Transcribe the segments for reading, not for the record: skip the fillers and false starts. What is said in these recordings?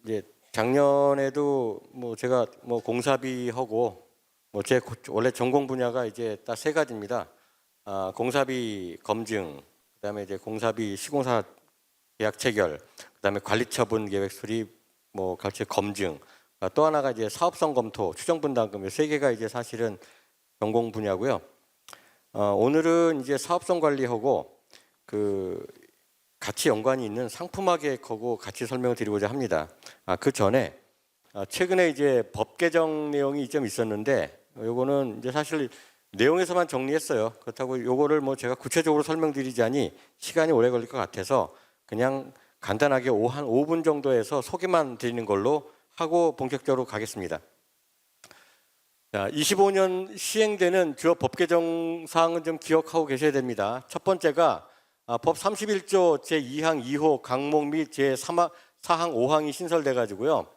이제 작년에도 뭐 제가 뭐 공사비하고 뭐 제 원래 전공 분야가 이제 딱 세 가지입니다. 공사비 검증, 그다음에 이제 공사비 시공사 계약 체결, 그다음에 관리처분 계획 수립, 뭐 같이 검증. 또 하나가 이제 사업성 검토, 추정분담금 이 세 개가 이제 사실은 전공 분야고요. 오늘은 이제 사업성 관리하고 그 같이 연관이 있는 상품화 계획하고 같이 설명을 드리고자 합니다. 그 전에 최근에 이제 법 개정 내용이 좀 있었는데 요거는 이제 사실 내용에서만 정리했어요. 그렇다고 요거를 뭐 제가 구체적으로 설명드리자니 시간이 오래 걸릴 것 같아서 그냥 간단하게 한 5분 정도에서 소개만 드리는 걸로 하고 본격적으로 가겠습니다. 25년 시행되는 주요 법 개정 사항은 좀 기억하고 계셔야 됩니다. 첫 번째가 법 31조 제2항 2호 강목 및 제4항 5항이 신설돼 가지고요.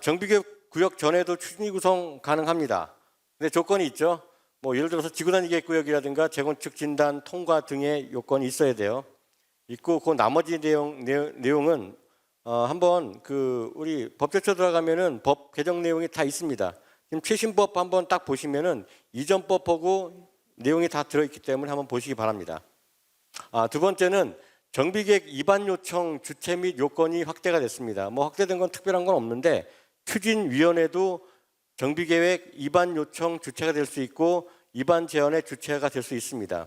정비구역 전에도 추진위 구성 가능합니다. 근데 조건이 있죠. 뭐 예를 들어서 지구단위 구역이라든가 재건축 진단 통과 등의 요건이 있어야 돼요. 있고 그 나머지 내용은 한번 우리 법제처 들어가면은 법 개정 내용이 다 있습니다. 지금 최신법 한번 딱 보시면은 이전 법하고 내용이 다 들어있기 때문에 한번 보시기 바랍니다. 두 번째는 정비계획 입안 요청 주체 및 요건이 확대가 됐습니다. 뭐 확대된 건 특별한 건 없는데 추진위원회도 정비계획 입안 요청 주체가 될 수 있고 입안 제언의 주체가 될 수 있습니다.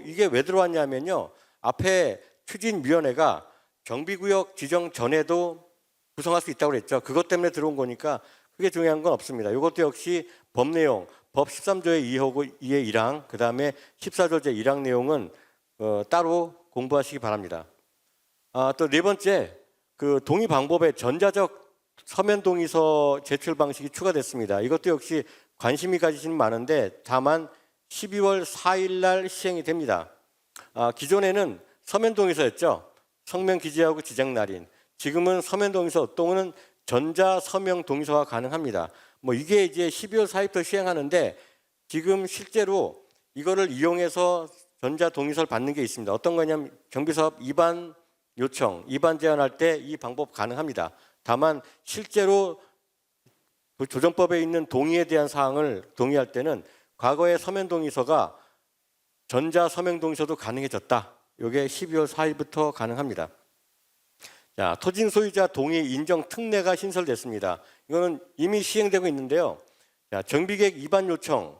이게 왜 들어왔냐면요. 앞에 추진위원회가 정비구역 지정 전에도 구성할 수 있다고 그랬죠. 그것 때문에 들어온 거니까 크게 중요한 건 없습니다. 이것도 역시 법 내용, 법 13조의 2하고 2의 1항, 그 다음에 14조 제1항 내용은 따로 공부하시기 바랍니다. 또 네 번째, 동의 방법에 전자적 서면 동의서 제출 방식이 추가됐습니다. 이것도 역시 관심이 가지시는 많은데 다만 12월 4일 날 시행이 됩니다. 기존에는 서면 동의서였죠. 성명 기재하고 지정 날인. 지금은 서면 동의서 또는 전자 서명 동의서가 가능합니다. 뭐 이게 이제 12월 4일부터 시행하는데 지금 실제로 이거를 이용해서 전자 동의서를 받는 게 있습니다. 어떤 거냐면 정비사업 입안 요청, 입안 제안할 때 이 방법 가능합니다. 다만 실제로 그 조정법에 있는 동의에 대한 사항을 동의할 때는 과거의 서면 동의서가 전자 서명 동의서도 가능해졌다. 이게 12월 4일부터 가능합니다. 토진 소유자 동의 인정 특례가 신설됐습니다. 이거는 이미 시행되고 있는데요. 정비계획 입안 요청,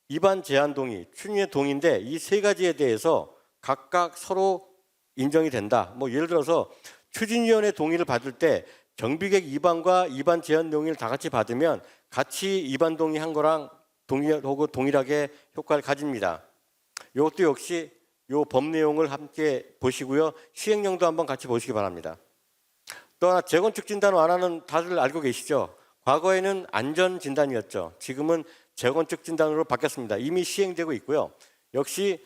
입안 제한 동의, 추진의 동의인데 이 세 가지에 대해서 각각 서로 인정이 된다. 뭐 예를 들어서 추진위원회 동의를 받을 때 정비계획 입안과 입안 제한 동의를 다 같이 받으면 같이 입안 동의한 거랑 동의하고 동일하게 효과를 가집니다. 이것도 역시 이 법 내용을 함께 보시고요. 시행령도 한번 같이 보시기 바랍니다. 또 하나 재건축 진단 완화는 다들 알고 계시죠? 과거에는 안전 진단이었죠. 지금은 재건축 진단으로 바뀌었습니다. 이미 시행되고 있고요. 역시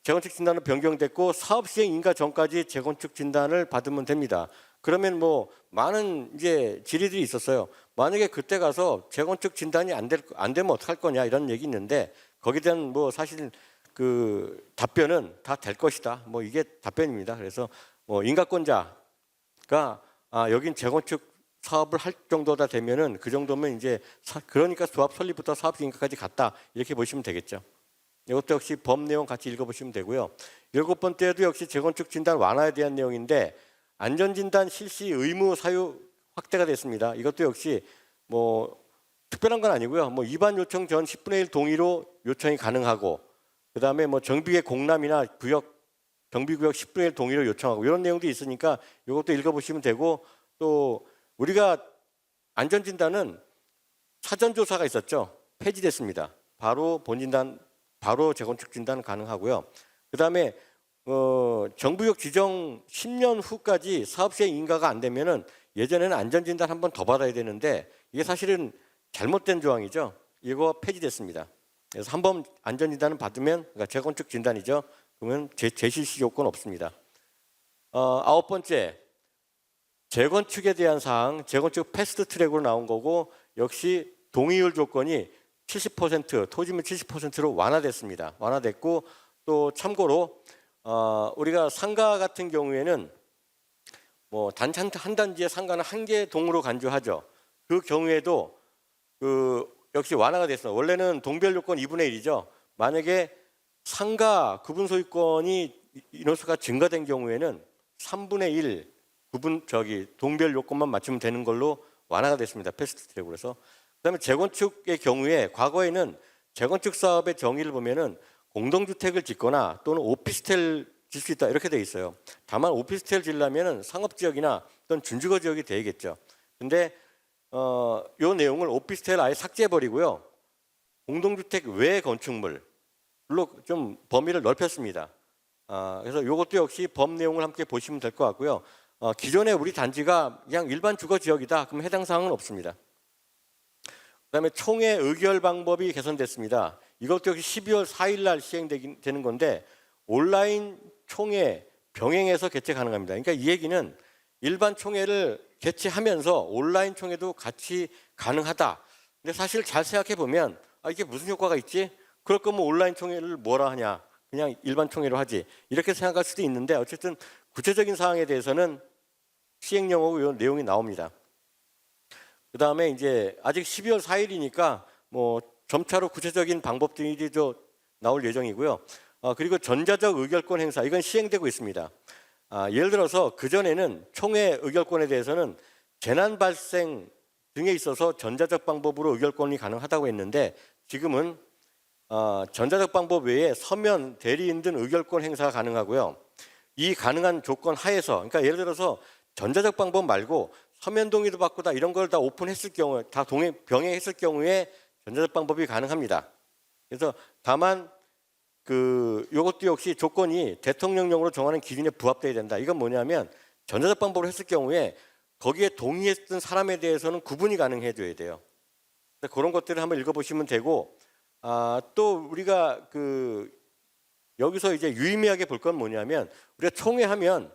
재건축 진단은 변경됐고 사업 시행 인가 전까지 재건축 진단을 받으면 됩니다. 그러면 뭐 많은 이제 질의들이 있었어요. 만약에 그때 가서 재건축 진단이 안 되면 어떡할 거냐 이런 얘기 있는데 거기에 대한 뭐 사실 답변은 다 될 것이다. 뭐 이게 답변입니다. 그래서 뭐 인가권자가 여긴 재건축 사업을 할 정도다 되면은 그 정도면 이제 그러니까 조합 설립부터 사업 인가까지 갔다 이렇게 보시면 되겠죠. 이것도 역시 법 내용 같이 읽어보시면 되고요. 7번째도 역시 재건축 진단 완화에 대한 내용인데 안전진단 실시 의무 사유 확대가 됐습니다. 이것도 역시 뭐 특별한 건 아니고요. 뭐 입안 요청 전 10분의 1 동의로 요청이 가능하고 그 다음에 뭐 정비의 공람이나 정비구역 10분의 1 동의로 요청하고 이런 내용도 있으니까 이것도 읽어보시면 되고 또 우리가 안전진단은 사전조사가 있었죠. 폐지됐습니다. 바로 본진단, 바로 재건축 진단 가능하고요. 그 다음에 정부구역 지정 10년 후까지 사업시행 인가가 안 되면은 예전에는 안전진단 한 번 더 받아야 되는데 이게 사실은 잘못된 조항이죠. 이거 폐지됐습니다. 그래서 한 번 안전진단을 받으면 그러니까 재건축 진단이죠. 그러면 재실시 요건 없습니다. 9번째 재건축에 대한 사항, 재건축 패스트 트랙으로 나온 거고 역시 동의율 조건이 70%, 토지면 70%로 완화됐습니다. 완화됐고 또 참고로 우리가 상가 같은 경우에는 뭐 단지 한 단지에 상가는 한 개 동으로 간주하죠. 그 경우에도 역시 완화가 됐어요. 원래는 동별 요건 2분의 1이죠. 만약에 상가 구분 소유권이 인원수가 증가된 경우에는 3분의 1 동별 요건만 맞추면 되는 걸로 완화가 됐습니다. 패스트 트랙으로 해서. 그다음에 재건축의 경우에 과거에는 재건축 사업의 정의를 보면은 공동주택을 짓거나 또는 오피스텔 질 수 있다 이렇게 돼 있어요. 다만 오피스텔 지려면은 상업지역이나 또는 준주거 지역이 되겠죠. 근데 요 내용을 오피스텔 아예 삭제해 버리고요. 공동주택 외 건축물로 좀 범위를 넓혔습니다. 그래서 이것도 역시 법 내용을 함께 보시면 될 것 같고요. 기존에 우리 단지가 그냥 일반 주거 지역이다. 그럼 해당 사항은 없습니다. 그다음에 총회 의결 방법이 개선됐습니다. 이것도 역시 12월 4일 날 시행되는 건데 온라인 총회 병행해서 개최 가능합니다. 그러니까 이 얘기는 일반 총회를 개최하면서 온라인 총회도 같이 가능하다. 근데 사실 잘 생각해 보면 이게 무슨 효과가 있지? 그럴 거면 온라인 총회를 뭐라 하냐? 그냥 일반 총회로 하지. 이렇게 생각할 수도 있는데 어쨌든 구체적인 사항에 대해서는 시행령하고 이 내용이 나옵니다. 그 다음에 이제 아직 12월 4일이니까 뭐 점차로 구체적인 방법들이 나올 예정이고요. 그리고 전자적 의결권 행사 이건 시행되고 있습니다. 예를 들어서 그전에는 총회 의결권에 대해서는 재난 발생 등에 있어서 전자적 방법으로 의결권이 가능하다고 했는데 지금은 전자적 방법 외에 서면, 대리인 등 의결권 행사가 가능하고요. 이 가능한 조건 하에서 그러니까 예를 들어서 전자적 방법 말고 서면 동의도 받고 다 이런 걸 다 오픈했을 경우 다 병행했을 경우에 전자적 방법이 가능합니다. 그래서 다만 이것도 역시 조건이 대통령령으로 정하는 기준에 부합돼야 된다. 이건 뭐냐면 전자적 방법으로 했을 경우에 거기에 동의했던 사람에 대해서는 구분이 가능해져야 돼요. 그런 것들을 한번 읽어보시면 되고 또 우리가 여기서 이제 유의미하게 볼 건 뭐냐면 우리가 총회하면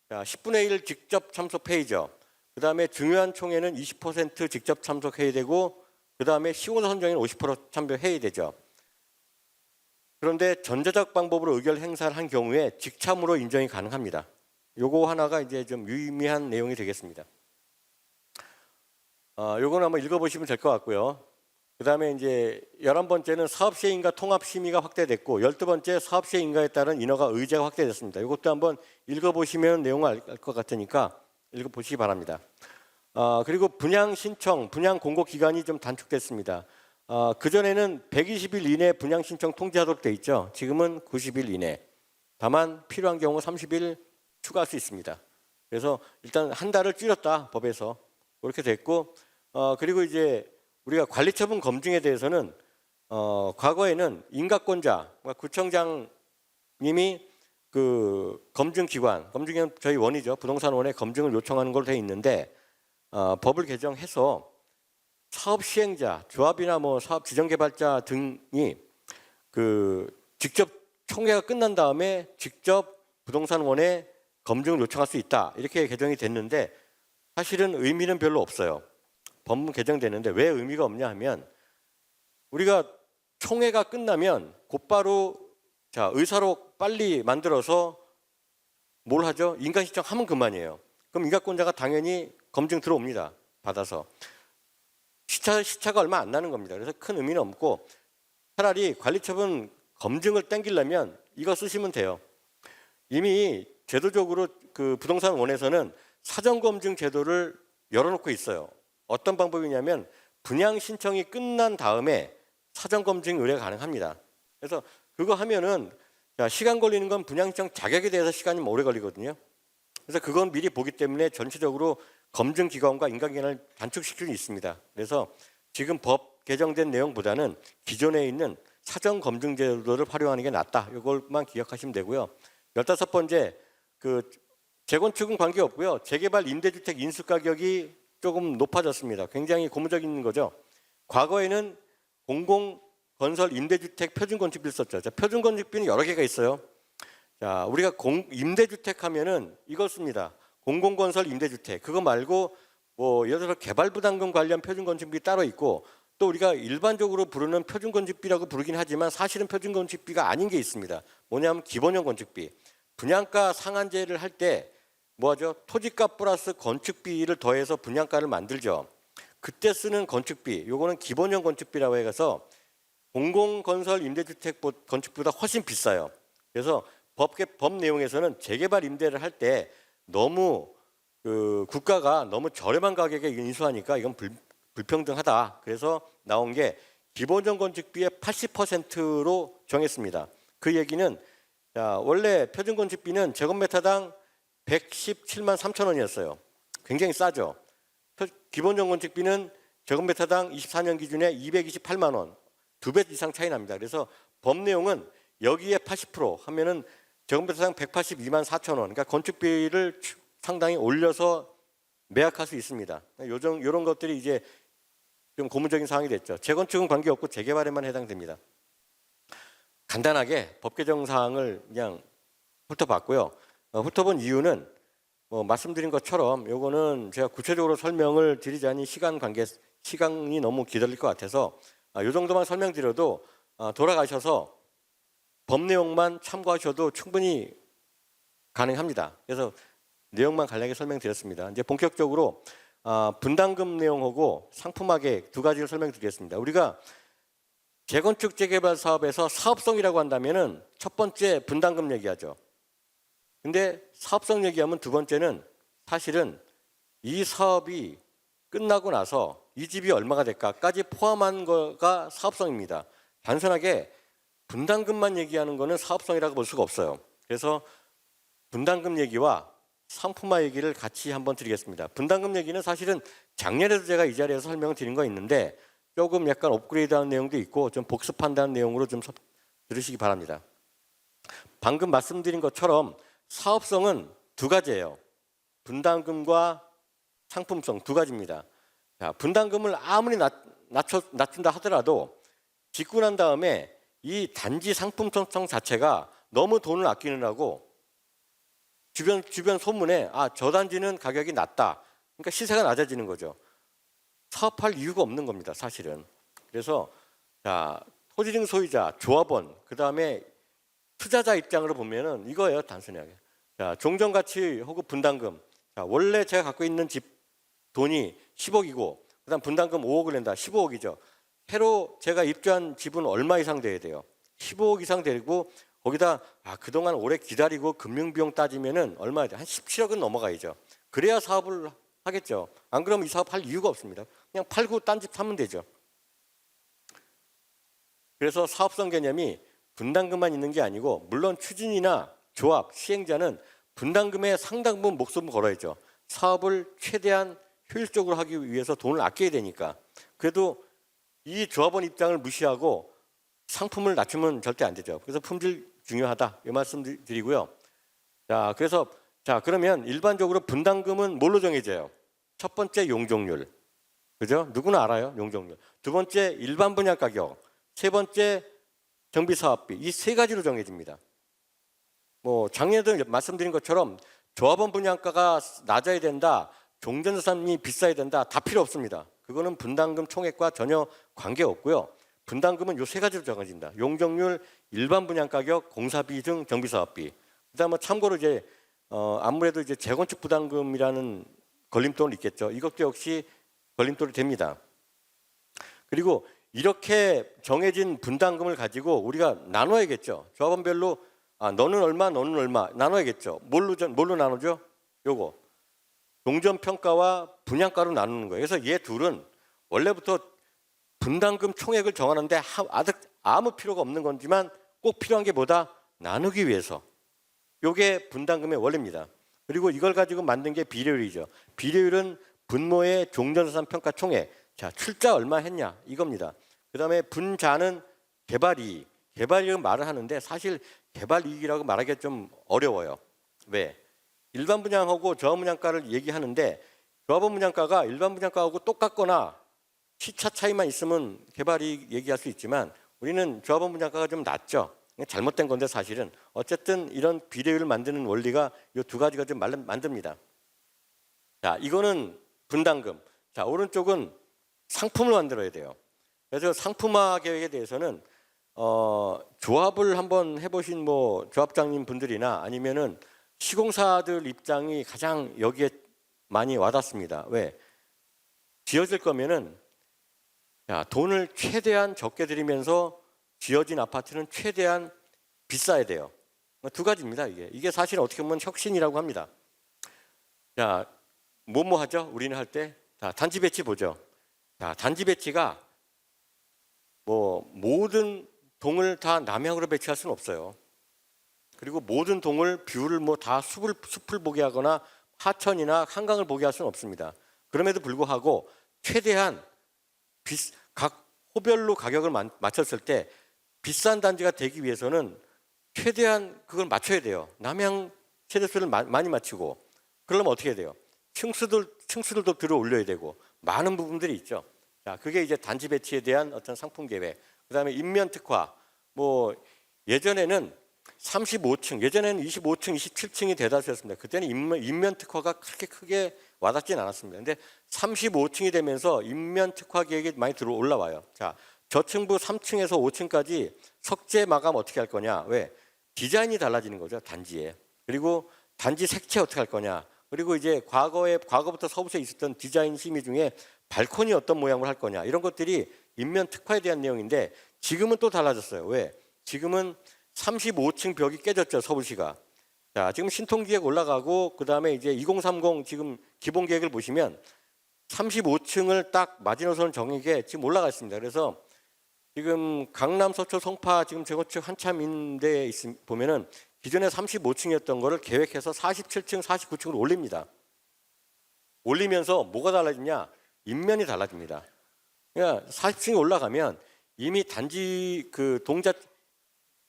10분의 1 직접 참석회의죠. 그 다음에 중요한 총회는 20% 직접 참석해야 되고 그 다음에 시공 선정에는 50% 참석해야 되죠. 그런데 전자적 방법으로 의결 행사를 한 경우에 직참으로 인정이 가능합니다. 요거 하나가 이제 좀 유의미한 내용이 되겠습니다. 요거는 한번 읽어보시면 될 것 같고요. 그 다음에 이제 11번째는 사업시행인가 통합심의가 확대됐고 12번째 사업시행인가에 따른 인허가 의제가 확대됐습니다. 이것도 한번 읽어보시면 내용을 알 것 같으니까 읽어보시기 바랍니다. 그리고 분양 신청, 분양 공고 기간이 좀 단축됐습니다. 그전에는 120일 이내 분양 신청 통지하도록 돼 있죠. 지금은 90일 이내. 다만 필요한 경우 30일 추가할 수 있습니다. 그래서 일단 한 달을 줄였다 법에서 그렇게 됐고 그리고 이제 우리가 관리처분 검증에 대해서는 과거에는 인가권자, 구청장님이 검증기관 저희 원이죠. 부동산원에 검증을 요청하는 걸로 돼 있는데 법을 개정해서 사업 시행자, 조합이나 뭐 사업 지정개발자 등이 직접 총회가 끝난 다음에 직접 부동산원에 검증을 요청할 수 있다. 이렇게 개정이 됐는데 사실은 의미는 별로 없어요. 법문 개정되는데 왜 의미가 없냐 하면 우리가 총회가 끝나면 곧바로 의사록 빨리 만들어서 뭘 하죠? 인가 신청하면 그만이에요. 그럼 인가권자가 당연히 검증 들어옵니다. 받아서. 시차가 얼마 안 나는 겁니다. 그래서 큰 의미는 없고 차라리 관리처분 검증을 땡기려면 이거 쓰시면 돼요. 이미 제도적으로 부동산원에서는 사전검증 제도를 열어놓고 있어요. 어떤 방법이냐면 분양 신청이 끝난 다음에 사전검증 의뢰가 가능합니다. 그래서 그거 하면은 시간 걸리는 건 분양 신청 자격에 대해서 시간이 오래 걸리거든요. 그래서 그건 미리 보기 때문에 전체적으로 검증 기간과 인가기간을 단축시킬 수 있습니다. 그래서 지금 법 개정된 내용보다는 기존에 있는 사전 검증 제도를 활용하는 게 낫다. 이걸만 기억하시면 되고요. 15번째 재건축은 관계없고요. 재개발 임대주택 인수 가격이 조금 높아졌습니다. 굉장히 고무적인 거죠. 과거에는 공공건설 임대주택 표준건축비를 썼죠. 표준건축비는 여러 개가 있어요. 우리가 임대주택 하면은 이거 씁니다. 공공건설 임대주택. 그거 말고 뭐 예를 들어 개발부담금 관련 표준건축비 따로 있고 또 우리가 일반적으로 부르는 표준건축비라고 부르긴 하지만 사실은 표준건축비가 아닌 게 있습니다. 뭐냐면 기본형 건축비. 분양가 상한제를 할 때 뭐하죠? 토지값 플러스 건축비를 더해서 분양가를 만들죠. 그때 쓰는 건축비, 요거는 기본형 건축비라고 해서 공공건설 임대주택 건축비보다 훨씬 비싸요. 그래서 법 내용에서는 재개발 임대를 할 때 너무 국가가 너무 저렴한 가격에 인수하니까 이건 불평등하다. 그래서 나온 게 기본형 건축비의 80%로 정했습니다. 그 얘기는 원래 표준 건축비는 제곱미터당 117만 3천 원이었어요. 굉장히 싸죠. 기본형 건축비는 제곱미터당 24년 기준에 228만 원, 2배 이상 차이 납니다. 그래서 법 내용은 여기에 80% 하면은 제곱미터당 182만 4천 원. 그러니까 건축비를 상당히 올려서 매각할 수 있습니다. 이런 것들이 이제 좀 고무적인 사항이 됐죠. 재건축은 관계없고 재개발에만 해당됩니다. 간단하게 법 개정 사항을 그냥 훑어봤고요. 훑어본 이유는 말씀드린 것처럼 요거는 제가 구체적으로 설명을 드리자니 시간이 너무 기다릴 것 같아서 요 정도만 설명드려도 돌아가셔서 법 내용만 참고하셔도 충분히 가능합니다. 그래서 내용만 간략하게 설명드렸습니다. 이제 본격적으로 분담금 내용하고 상품화계획 두 가지를 설명드리겠습니다. 우리가 재건축 재개발 사업에서 사업성이라고 한다면은 첫 번째 분담금 얘기하죠. 근데 사업성 얘기하면 두 번째는 사실은 이 사업이 끝나고 나서 이 집이 얼마가 될까까지 포함한 거가 사업성입니다. 단순하게 분담금만 얘기하는 거는 사업성이라고 볼 수가 없어요. 그래서 분담금 얘기와 상품화 얘기를 같이 한번 드리겠습니다. 분담금 얘기는 사실은 작년에도 제가 이 자리에서 설명을 드린 거 있는데 조금 약간 업그레이드한 내용도 있고 좀 복습한다는 내용으로 좀 들으시기 바랍니다. 방금 말씀드린 것처럼 사업성은 두 가지예요. 분담금과 상품성 두 가지입니다. 분담금을 아무리 낮춘다 하더라도 짓고 난 다음에 이 단지 상품성 자체가 너무 돈을 아끼느라고 주변 소문에 저 단지는 가격이 낮다. 그러니까 시세가 낮아지는 거죠. 사업할 이유가 없는 겁니다. 사실은. 그래서 토지등 소유자, 조합원, 그 다음에 투자자 입장으로 보면은 이거예요. 단순하게. 종전가치 혹은 분담금. 원래 제가 갖고 있는 집 돈이 10억이고 그다음 분담금 5억을 낸다. 15억이죠. 새로 제가 입주한 집은 얼마 이상 돼야 돼요? 15억 이상 되고 거기다 그동안 오래 기다리고 금융비용 따지면은 얼마야 돼? 한 17억은 넘어가야죠. 그래야 사업을 하겠죠. 안 그러면 이 사업 할 이유가 없습니다. 그냥 팔고 딴 집 사면 되죠. 그래서 사업성 개념이 분담금만 있는 게 아니고 물론 추진이나 조합, 시행자는 분담금의 상당 부분 목숨을 걸어야죠. 사업을 최대한 효율적으로 하기 위해서 돈을 아껴야 되니까. 그래도 이 조합원 입장을 무시하고 상품을 낮추면 절대 안 되죠. 그래서 품질 중요하다 이 말씀 드리고요. 그러면 일반적으로 분담금은 뭘로 정해져요? 첫 번째 용적률, 그죠? 누구나 알아요, 용적률. 두 번째 일반 분양 가격, 세 번째 정비 사업비 이 세 가지로 정해집니다. 작년에도 말씀드린 것처럼 조합원 분양가가 낮아야 된다, 종전자산이 비싸야 된다 다 필요 없습니다. 그거는 분담금 총액과 전혀 관계 없고요. 분담금은 요 세 가지로 정해진다. 용적률, 일반 분양가격, 공사비 등 정비사업비. 그다음에 참고로 이제 아무래도 이제 재건축 부담금이라는 걸림돌은 있겠죠. 이것도 역시 걸림돌이 됩니다. 그리고 이렇게 정해진 분담금을 가지고 우리가 나눠야겠죠. 조합원별로 너는 얼마, 너는 얼마 나눠야겠죠. 뭘로 나누죠? 요거 종전평가와 분양가로 나누는 거예요. 그래서 얘 둘은 원래부터 분담금 총액을 정하는데 아무 필요가 없는 건지만 꼭 필요한 게 뭐다? 나누기 위해서. 이게 분담금의 원리입니다. 그리고 이걸 가지고 만든 게 비례율이죠. 비례율은 분모의 종전자산 평가 총액. 출자 얼마 했냐 이겁니다. 그다음에 분자는 개발이익. 개발이익은 말을 하는데 사실 개발이익이라고 말하기가 좀 어려워요. 왜? 일반 분양하고 조합 분양가를 얘기하는데 조합원 분양가가 일반 분양가하고 똑같거나 시차 차이만 있으면 개발이익 얘기할 수 있지만 우리는 조합원 분양가가 좀 낮죠. 잘못된 건데 사실은 어쨌든 이런 비례율을 만드는 원리가 이 두 가지가 좀 만듭니다. 이거는 분담금. 오른쪽은 상품을 만들어야 돼요. 그래서 상품화 계획에 대해서는 조합을 한번 해보신 조합장님 분들이나 아니면은 시공사들 입장이 가장 여기에 많이 와닿습니다. 왜? 지어질 거면은 돈을 최대한 적게 들이면서 지어진 아파트는 최대한 비싸야 돼요. 두 가지입니다. 이게 사실 어떻게 보면 혁신이라고 합니다. 자, 뭐뭐 하죠? 우리는 할 때 단지 배치 보죠. 단지 배치가 뭐 모든 동을 다 남향으로 배치할 수는 없어요. 그리고 모든 동을 뷰를 뭐 다 숲을 보게 하거나 하천이나 한강을 보게 할 수는 없습니다. 그럼에도 불구하고 최대한 각 호별로 가격을 맞췄을 때 비싼 단지가 되기 위해서는 최대한 그걸 맞춰야 돼요. 남향 세대수를 많이 맞추고 그러려면 어떻게 해야 돼요? 층수들도 들어 올려야 되고 많은 부분들이 있죠. 자, 그게 이제 단지 배치에 대한 어떤 상품 계획. 그다음에 인면 특화. 뭐 예전에는 35층, 예전에는 25층, 27층이 대다수였습니다. 그때는 인면 특화가 그렇게 크게 와닿지는 않았습니다. 근데 35층이 되면서 인면 특화 계획이 많이 들어 올라와요. 자, 저층부 3층에서 5층까지 석재 마감 어떻게 할 거냐? 왜? 디자인이 달라지는 거죠, 단지에. 그리고 단지 색채 어떻게 할 거냐? 그리고 이제 과거부터 서울시에 있었던 디자인 심의 중에 발코니 어떤 모양으로 할 거냐? 이런 것들이 인면 특화에 대한 내용인데 지금은 또 달라졌어요. 왜? 지금은 35층 벽이 깨졌죠, 서울시가. 자, 지금 신통기획 올라가고 그다음에 이제 2030 지금 기본 계획을 보시면 35층을 딱 마지노선 정액에 지금 올라가 있습니다. 그래서 지금 강남, 서초, 송파 지금 재건축 한참인데 보면은 기존에 35층이었던 거를 계획해서 47층, 49층으로 올립니다. 올리면서 뭐가 달라지냐? 인면이 달라집니다. 그러니까 40층이 올라가면 이미 단지 그 동자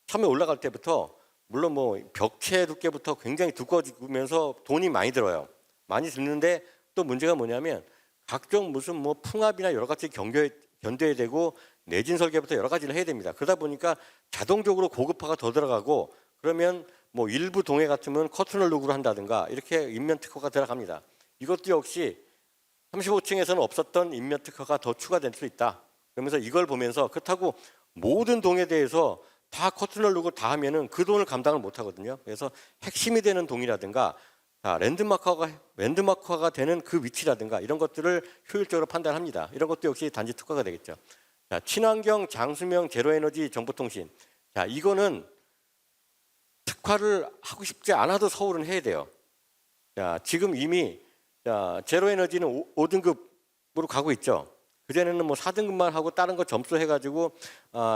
처음에 올라갈 때부터 물론 뭐 벽체 두께부터 굉장히 두꺼워지면서 돈이 많이 들어요. 많이 드는데 또 문제가 뭐냐면 각종 무슨 뭐 풍압이나 여러 가지 견뎌야 되고 내진 설계부터 여러 가지를 해야 됩니다. 그러다 보니까 자동적으로 고급화가 더 들어가고 그러면 뭐 일부 동해 같으면 커튼을 룩으로 한다든가 이렇게 인면 특허가 들어갑니다. 이것도 역시 35층에서는 없었던 인면 특허가 더 추가될 수 있다. 그러면서 이걸 보면서 그렇다고 모든 동에 대해서 다 커튼을 룩을 다 하면은 그 돈을 감당을 못 하거든요. 그래서 핵심이 되는 동이라든가 랜드마크화가 되는 그 위치라든가 이런 것들을 효율적으로 판단합니다. 이런 것도 역시 단지 특화가 되겠죠. 자, 친환경 장수명 제로에너지 정보통신. 자, 이거는 특화를 하고 싶지 않아도 서울은 해야 돼요. 자, 지금 이미 제로에너지는 5등급으로 가고 있죠. 그전에는 뭐 4등급만 하고 다른 거 점수 해가지고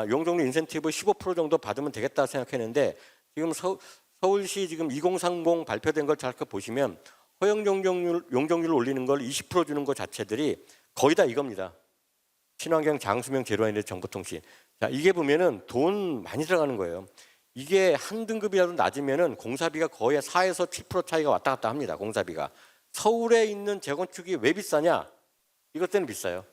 용적률 인센티브 15% 정도 받으면 되겠다 생각했는데 지금 서울시 지금 2030 발표된 걸 잘 보시면 허용 용적률을 올리는 걸 20% 주는 것 자체들이 거의 다 이겁니다. 친환경 장수명 제로에너지 정보통신. 자, 이게 보면은 돈 많이 들어가는 거예요. 이게 한 등급이라도 낮으면은 공사비가 거의 4에서 7% 차이가 왔다 갔다 합니다. 공사비가. 서울에 있는 재건축이 왜 비싸냐? 이것 때문에 비싸요.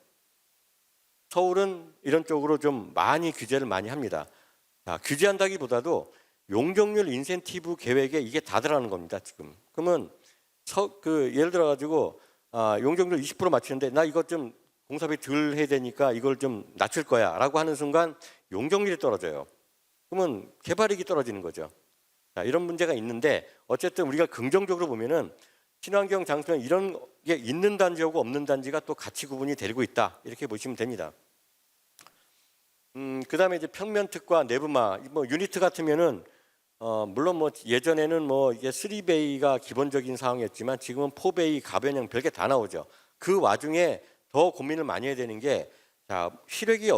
서울은 이런 쪽으로 좀 많이 규제를 많이 합니다. 자, 규제한다기보다도 용적률 인센티브 계획에 이게 다 들어가는 겁니다. 지금. 그러면 예를 들어 가지고 용적률 20% 맞추는데 나 이것 좀 공사비 덜 해야 되니까 이걸 좀 낮출 거야라고 하는 순간 용적률이 떨어져요. 그러면 개발이익이 떨어지는 거죠. 자, 이런 문제가 있는데 어쨌든 우리가 긍정적으로 보면은 친환경 장수명 이런 게 있는 단지하고 없는 단지가 또 가치 구분이 되고 있다 이렇게 보시면 됩니다. 그다음에 이제 평면 특과 내부마 뭐 유니트 같으면은 물론 뭐 예전에는 뭐 이게 3베이가 기본적인 상황이었지만 지금은 4베이 가변형 별게 다 나오죠. 그 와중에 더 고민을 많이 해야 되는 게 시력이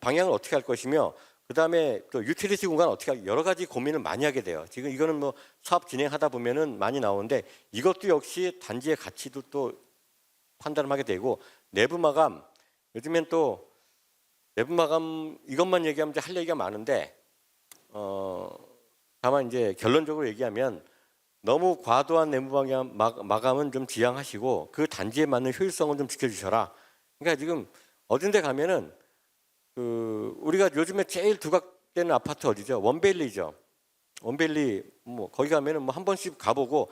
방향을 어떻게 할 것이며 그다음에 또 유틸리티 공간 어떻게 여러 가지 고민을 많이 하게 돼요. 지금 이거는 뭐 사업 진행하다 보면은 많이 나오는데 이것도 역시 단지의 가치도 또 판단을 하게 되고 내부 마감 요즘엔 또 내부 마감 이것만 얘기하면 이제 할 얘기가 많은데 다만 이제 결론적으로 얘기하면 너무 과도한 내부 마감은 좀 지양하시고 그 단지에 맞는 효율성을 좀 지켜주셔라. 그러니까 지금 어딘데 가면은 우리가 요즘에 제일 두각되는 아파트 어디죠? 원베일리죠. 원베일리 뭐 거기 가면은 뭐 한 번씩 가보고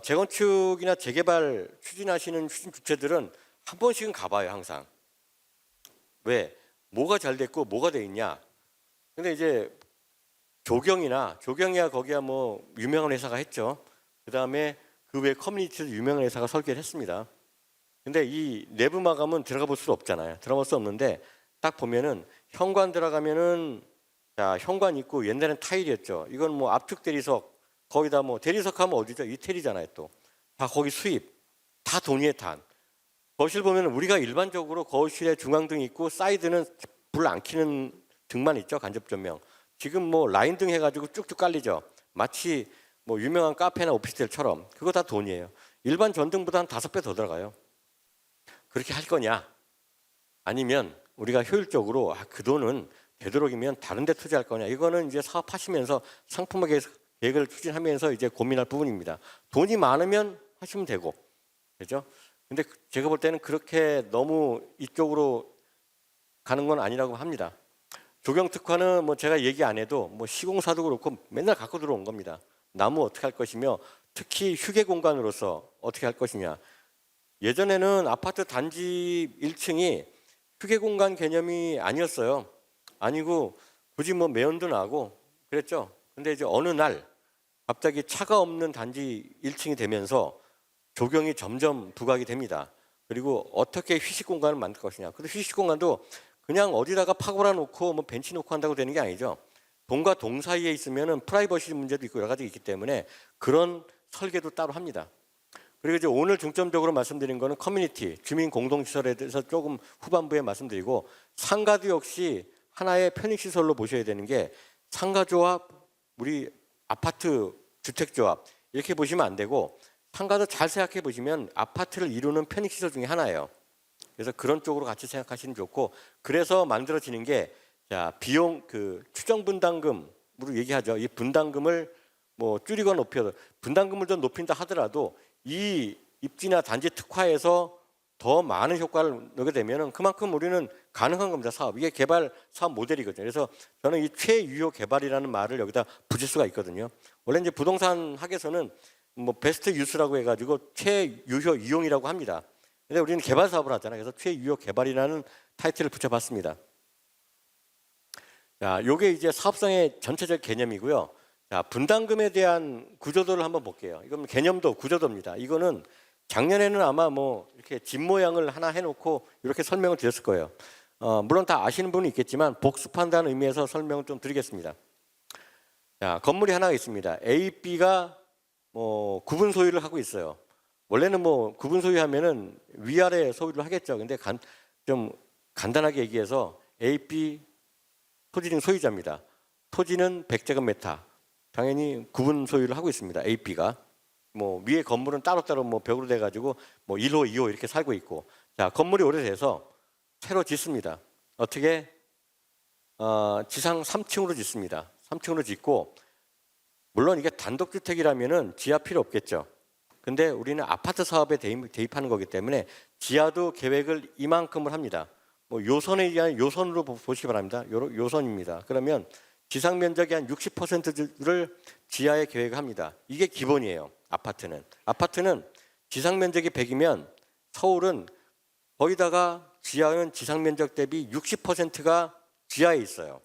재건축이나 재개발 추진 주체들은 한 번씩은 가봐요 항상. 왜? 뭐가 잘 됐고 뭐가 돼 있냐? 근데 이제 조경이야 거기야 뭐 유명한 회사가 했죠. 그다음에 그 외 커뮤니티도 유명한 회사가 설계를 했습니다. 근데 이 내부 마감은 들어가 볼 수 없잖아요. 들어갈 수 없는데 딱 보면은 현관 들어가면은 자, 현관 있고 옛날엔 타일이었죠. 이건 뭐 압축 대리석 거기다 뭐 대리석 하면 어디죠? 이태리잖아요, 또. 다 거기 수입. 다 돈이에 단. 거실 보면 우리가 일반적으로 거실에 중앙등 있고 사이드는 불 안 켜는 등만 있죠, 간접 조명. 지금 뭐 라인 등 해가지고 쭉쭉 깔리죠. 마치 뭐 유명한 카페나 오피스텔처럼 그거 다 돈이에요. 일반 전등보다 한 5배 더 들어가요. 그렇게 할 거냐? 아니면 우리가 효율적으로 그 돈은 되도록이면 다른 데 투자할 거냐? 이거는 이제 사업하시면서 상품화 계획을 추진하면서 이제 고민할 부분입니다. 돈이 많으면 하시면 되고, 그죠? 근데 제가 볼 때는 그렇게 너무 이쪽으로 가는 건 아니라고 합니다. 조경 특화는 뭐 제가 얘기 안 해도 뭐 시공사도 그렇고 맨날 갖고 들어온 겁니다. 나무 어떻게 할 것이며 특히 휴게 공간으로서 어떻게 할 것이냐. 예전에는 아파트 단지 1층이 휴게 공간 개념이 아니었어요. 아니고 굳이 뭐 매연도 나고 그랬죠. 근데 이제 어느 날 갑자기 차가 없는 단지 1층이 되면서 조경이 점점 부각이 됩니다. 그리고 어떻게 휴식 공간을 만들 것이냐. 근데 휴식 공간도 그냥 어디다가 파고라 놓고 뭐 벤치 놓고 한다고 되는 게 아니죠. 동과 동 사이에 있으면은 프라이버시 문제도 있고 여러 가지 있기 때문에 그런 설계도 따로 합니다. 그리고 이제 오늘 중점적으로 말씀드린 거는 커뮤니티, 주민 공동시설에 대해서 조금 후반부에 말씀드리고 상가도 역시 하나의 편익시설로 보셔야 되는 게 상가조합, 우리 아파트 주택조합 이렇게 보시면 안 되고 상가도 잘 생각해 보시면 아파트를 이루는 편익시설 중에 하나예요. 그래서 그런 쪽으로 같이 생각하시면 좋고 그래서 만들어지는 게 자, 비용 그 추정 분담금으로 얘기하죠. 이 분담금을 뭐 줄이거나 높여도 분담금을 좀 높인다 하더라도 이 입지나 단지 특화에서 더 많은 효과를 내게 되면은 그만큼 우리는 가능한 겁니다. 사업 이게 개발 사업 모델이거든요. 그래서 저는 이 최유효 개발이라는 말을 여기다 붙일 수가 있거든요. 원래 이제 부동산 학에서는 뭐 베스트 유스라고 해가지고 최유효 이용이라고 합니다. 근데 우리는 개발 사업을 하잖아요. 그래서 최유효 개발이라는 타이틀을 붙여봤습니다. 자, 요게 이제 사업성의 전체적 개념이고요. 자, 분담금에 대한 구조도를 한번 볼게요. 이건 개념도 구조도입니다. 이거는 작년에는 아마 뭐 이렇게 집 모양을 하나 해놓고 이렇게 설명을 드렸을 거예요. 물론 다 아시는 분은 있겠지만 복습한다는 의미에서 설명을 좀 드리겠습니다. 자, 건물이 하나가 있습니다. A, B가 뭐 구분 소유를 하고 있어요. 원래는 뭐 구분 소유하면은 위아래 소유를 하겠죠. 근데 좀 간단하게 얘기해서 A, B 토지는 소유자입니다. 토지는 100제곱미터. 당연히 구분 소유를 하고 있습니다. A, B가. 뭐 위에 건물은 따로따로 뭐 벽으로 돼 가지고 뭐 1호, 2호 이렇게 살고 있고. 자, 건물이 오래돼서 새로 짓습니다. 어떻게? 지상 3층으로 짓습니다. 3층으로 짓고 물론 이게 단독주택이라면은 지하 필요 없겠죠. 근데 우리는 아파트 사업에 대입하는 거기 때문에 지하도 계획을 이만큼을 합니다. 뭐 요선에 의한 요선으로 보시기 바랍니다. 요선입니다. 그러면 지상 면적의 한 60%를 지하에 계획합니다. 이게 기본이에요. 아파트는 지상 면적이 100이면 서울은 거기다가 지하는 지상 면적 대비 60%가 지하에 있어요.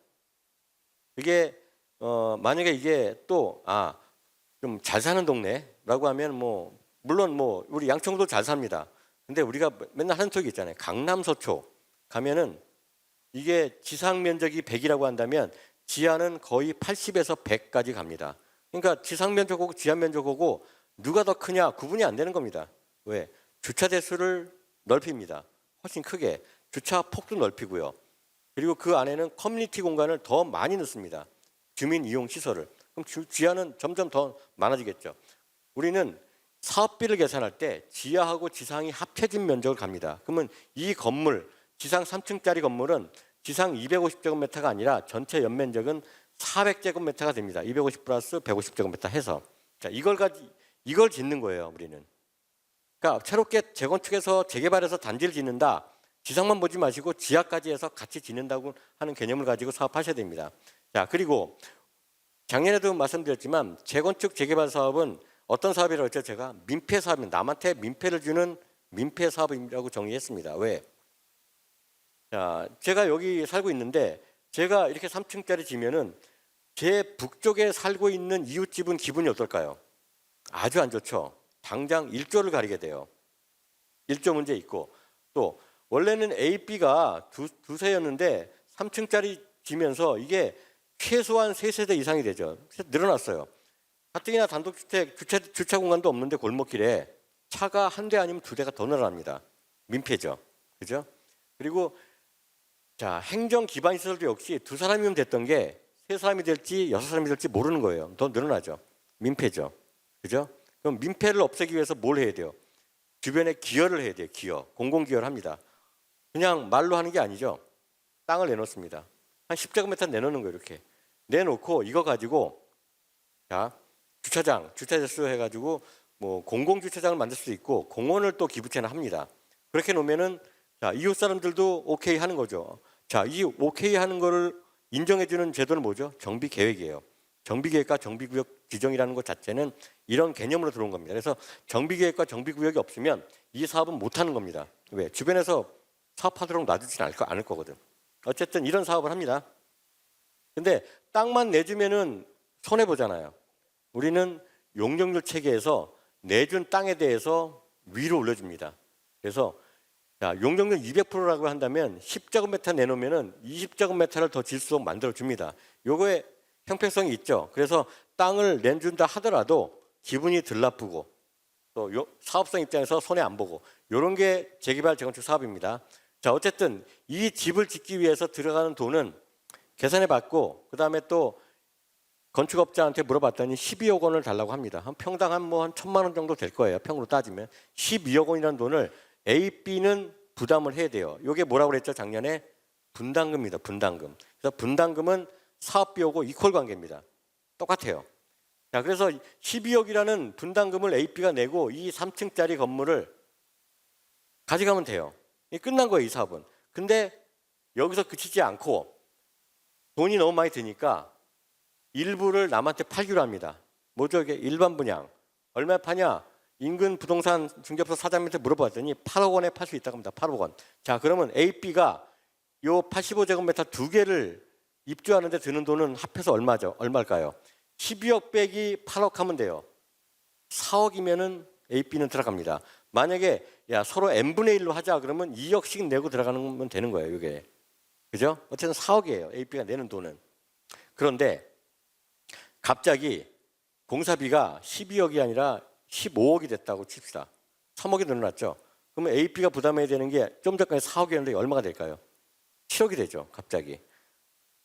이게 만약에 이게 또 좀 잘 사는 동네라고 하면 뭐 물론 뭐 우리 양천도 잘 삽니다. 근데 우리가 맨날 하는 톡이 있잖아요. 강남 서초 가면은 이게 지상 면적이 100이라고 한다면 지하는 거의 80에서 100까지 갑니다. 그러니까 지상 면적하고 지하 면적하고 누가 더 크냐 구분이 안 되는 겁니다. 왜? 주차 대수를 넓힙니다. 훨씬 크게. 주차 폭도 넓히고요. 그리고 그 안에는 커뮤니티 공간을 더 많이 넣습니다. 주민 이용 시설을. 그럼 지하는 점점 더 많아지겠죠. 우리는 사업비를 계산할 때 지하하고 지상이 합해진 면적을 갑니다. 그러면 이 건물, 지상 3층짜리 건물은 지상 250제곱미터가 아니라 전체 연면적은 400제곱미터가 됩니다. 250 플러스 150제곱미터 해서. 자, 이걸 짓는 거예요, 우리는. 그러니까 새롭게 재건축해서 재개발해서 단지를 짓는다. 지상만 보지 마시고 지하까지 해서 같이 짓는다고 하는 개념을 가지고 사업하셔야 됩니다. 자, 그리고 작년에도 말씀드렸지만 재건축 재개발 사업은 어떤 사업이라고 했죠? 제가 민폐 사업입니다. 남한테 민폐를 주는 민폐 사업이라고 정의했습니다. 왜? 자, 제가 여기 살고 있는데 제가 이렇게 3층짜리 지면은 제 북쪽에 살고 있는 이웃집은 기분이 어떨까요? 아주 안 좋죠. 당장 1조를 가리게 돼요. 1조 문제 있고, 또 원래는 A, B가 두 세였는데 3층짜리 지면서 이게 최소한 3세대 이상이 되죠. 그래서 늘어났어요. 가뜩이나 단독주택 주차 공간도 없는데 골목길에 차가 한 대 아니면 2대가 더 늘어납니다. 민폐죠. 그죠? 그리고 자, 행정 기반 시설도 역시 2사람이면 됐던 게 3사람이 될지 6사람이 될지 모르는 거예요. 더 늘어나죠. 민폐죠. 그죠? 그럼 민폐를 없애기 위해서 뭘 해야 돼요? 주변에 기여를 해야 돼요. 기여. 공공기여를 합니다. 그냥 말로 하는 게 아니죠. 땅을 내놓습니다. 한 10제곱미터 내놓는 거예요. 이렇게. 내놓고 이거 가지고 자, 주차장, 주차대수 해가지고 뭐 공공주차장을 만들 수도 있고 공원을 또 기부채는 합니다. 그렇게 놓으면은 자, 이웃 사람들도 오케이 하는 거죠. 자, 이 오케이 하는 거를 인정해주는 제도는 뭐죠? 정비계획이에요. 정비계획과 정비구역 지정이라는 것 자체는 이런 개념으로 들어온 겁니다. 그래서 정비계획과 정비구역이 없으면 이 사업은 못하는 겁니다. 왜? 주변에서 사업하도록 놔두지는 않을 거거든. 어쨌든 이런 사업을 합니다. 근데 땅만 내주면은 손해보잖아요. 우리는 용적률 체계에서 내준 땅에 대해서 위로 올려줍니다. 그래서 자, 용적률 200%라고 한다면 10제곱미터 내놓으면은 20제곱미터를 더 질수록 만들어줍니다. 요거에 형평성이 있죠. 그래서 땅을 내준다 하더라도 기분이 덜 나쁘고 또 사업성 입장에서 손해 안 보고 이런 게 재개발 재건축 사업입니다. 자, 어쨌든 이 집을 짓기 위해서 들어가는 돈은 계산해 봤고 그 다음에 또 건축업자한테 물어봤더니 12억 원을 달라고 합니다. 한 평당 한 1,000만 원 정도 될 거예요. 평으로 따지면 12억 원이라는 돈을 A, B는 부담을 해야 돼요. 이게 뭐라고 그랬죠? 작년에 분담금입니다. 분담금. 그래서 분담금은 사업비하고 이퀄 관계입니다. 똑같아요. 자, 그래서 12억이라는 분담금을 A, B가 내고 이 3층짜리 건물을 가져가면 돼요. 끝난 거예요, 이 사업은. 근데 여기서 그치지 않고 돈이 너무 많이 드니까 일부를 남한테 팔기로 합니다. 뭐죠? 이게 일반 분양. 얼마에 파냐? 인근 부동산 중개업소 사장님한테 물어봤더니 8억 원에 팔 수 있다고 합니다. 8억 원. 자, 그러면 A, B가 요 85제곱미터 2개를 입주하는데 드는 돈은 합해서 얼마죠? 얼마일까요? 12억 빼기 8억 하면 돼요. 4억이면은 A, B는 들어갑니다. 만약에 야 서로 n분의 1로 하자 그러면 2억씩 내고 들어가는 되는 거예요. 이게. 그죠? 어쨌든 4억이에요. A, B가 내는 돈은. 그런데 갑자기 공사비가 12억이 아니라 15억이 됐다고 칩시다. 3억이 늘어났죠. 그러면 A, B가 부담해야 되는 게 좀 전까지 4억이었는데 얼마가 될까요? 7억이 되죠. 갑자기.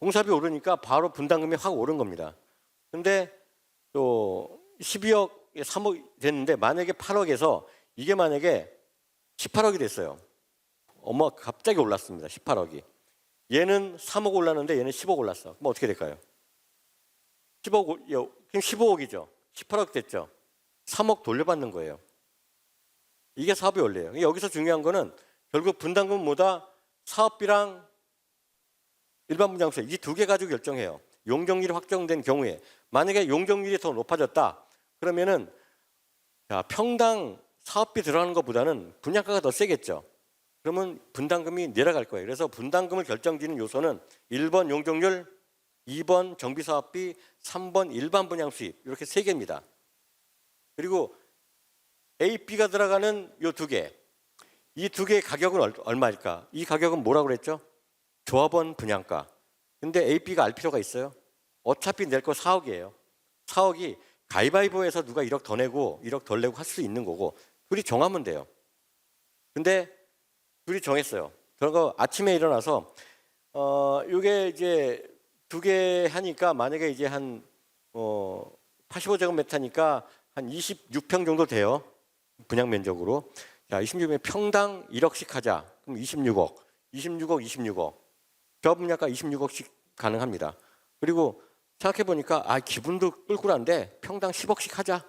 공사비 오르니까 바로 분담금이 확 오른 겁니다. 근데 또 12억, 3억 됐는데 만약에 8억에서 이게 만약에 18억이 됐어요. 갑자기 올랐습니다. 18억이. 얘는 3억 올랐는데 얘는 10억 올랐어. 그럼 어떻게 될까요? 10억, 그럼 15억이죠. 18억 됐죠. 3억 돌려받는 거예요. 이게 사업의 원리예요. 여기서 중요한 거는 결국 분담금은 뭐다? 사업비랑 일반 분양세 이 두 개 가지고 결정해요. 용적률이 확정된 경우에 만약에 용적률이 더 높아졌다 그러면은 자, 평당 사업비 들어가는 것보다는 분양가가 더 세겠죠. 그러면 분담금이 내려갈 거예요. 그래서 분담금을 결정짓는 요소는 1번 용적률, 2번 정비사업비, 3번 일반 분양 수입 이렇게 3개입니다. 그리고 A, B가 들어가는 이 2개, 이 2개의 가격은 얼마일까? 이 가격은 뭐라고 그랬죠? 조합원 분양가. 근데 A, B가 알 필요가 있어요? 어차피 낼 거 4억이에요. 4억이 가위바위보에서 누가 1억 더 내고 1억 덜 내고 할 수 있는 거고 둘이 정하면 돼요. 근데 둘이 정했어요. 그러고 아침에 일어나서 이게 이제 2개 하니까 만약에 이제 한 85제곱미터니까 한 26평 정도 돼요. 분양 면적으로. 자, 26평 평당 1억씩 하자. 그럼 26억. 26억, 26억. 조합 분양가 26억씩 가능합니다. 그리고 생각해 보니까 기분도 꿀꿀한데 평당 10억씩 하자.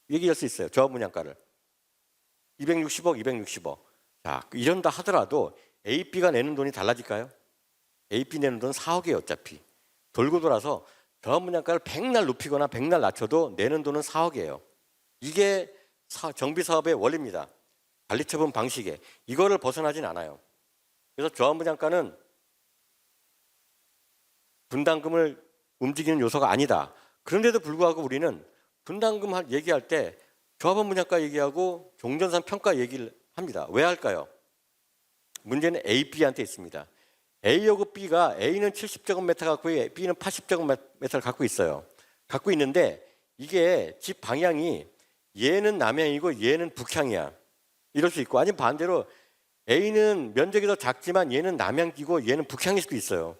얘기할 수 있어요. 조합 분양가를. 260억, 260억. 자, 이런다 하더라도 A, B가 내는 돈이 달라질까요? A, B 내는 돈은 4억이에요, 어차피. 돌고 돌아서 조합 분양가를 백날 높이거나 백날 낮춰도 내는 돈은 4억이에요. 이게 정비 사업의 원리입니다. 관리처분 방식에. 이거를 벗어나진 않아요. 그래서 조합 분양가는 분담금을 움직이는 요소가 아니다. 그런데도 불구하고 우리는 얘기할 때 조합원 분양가 얘기하고 종전산 평가 얘기를 합니다. 왜 할까요? 문제는 A, B한테 있습니다. A하고 B가 A는 70제곱미터 갖고 B는 80제곱미터를 갖고 있어요. 갖고 있는데 이게 집 방향이 얘는 남향이고 얘는 북향이야. 이럴 수 있고 아니면 반대로 A는 면적이 더 작지만 얘는 남향이고 얘는 북향일 수도 있어요.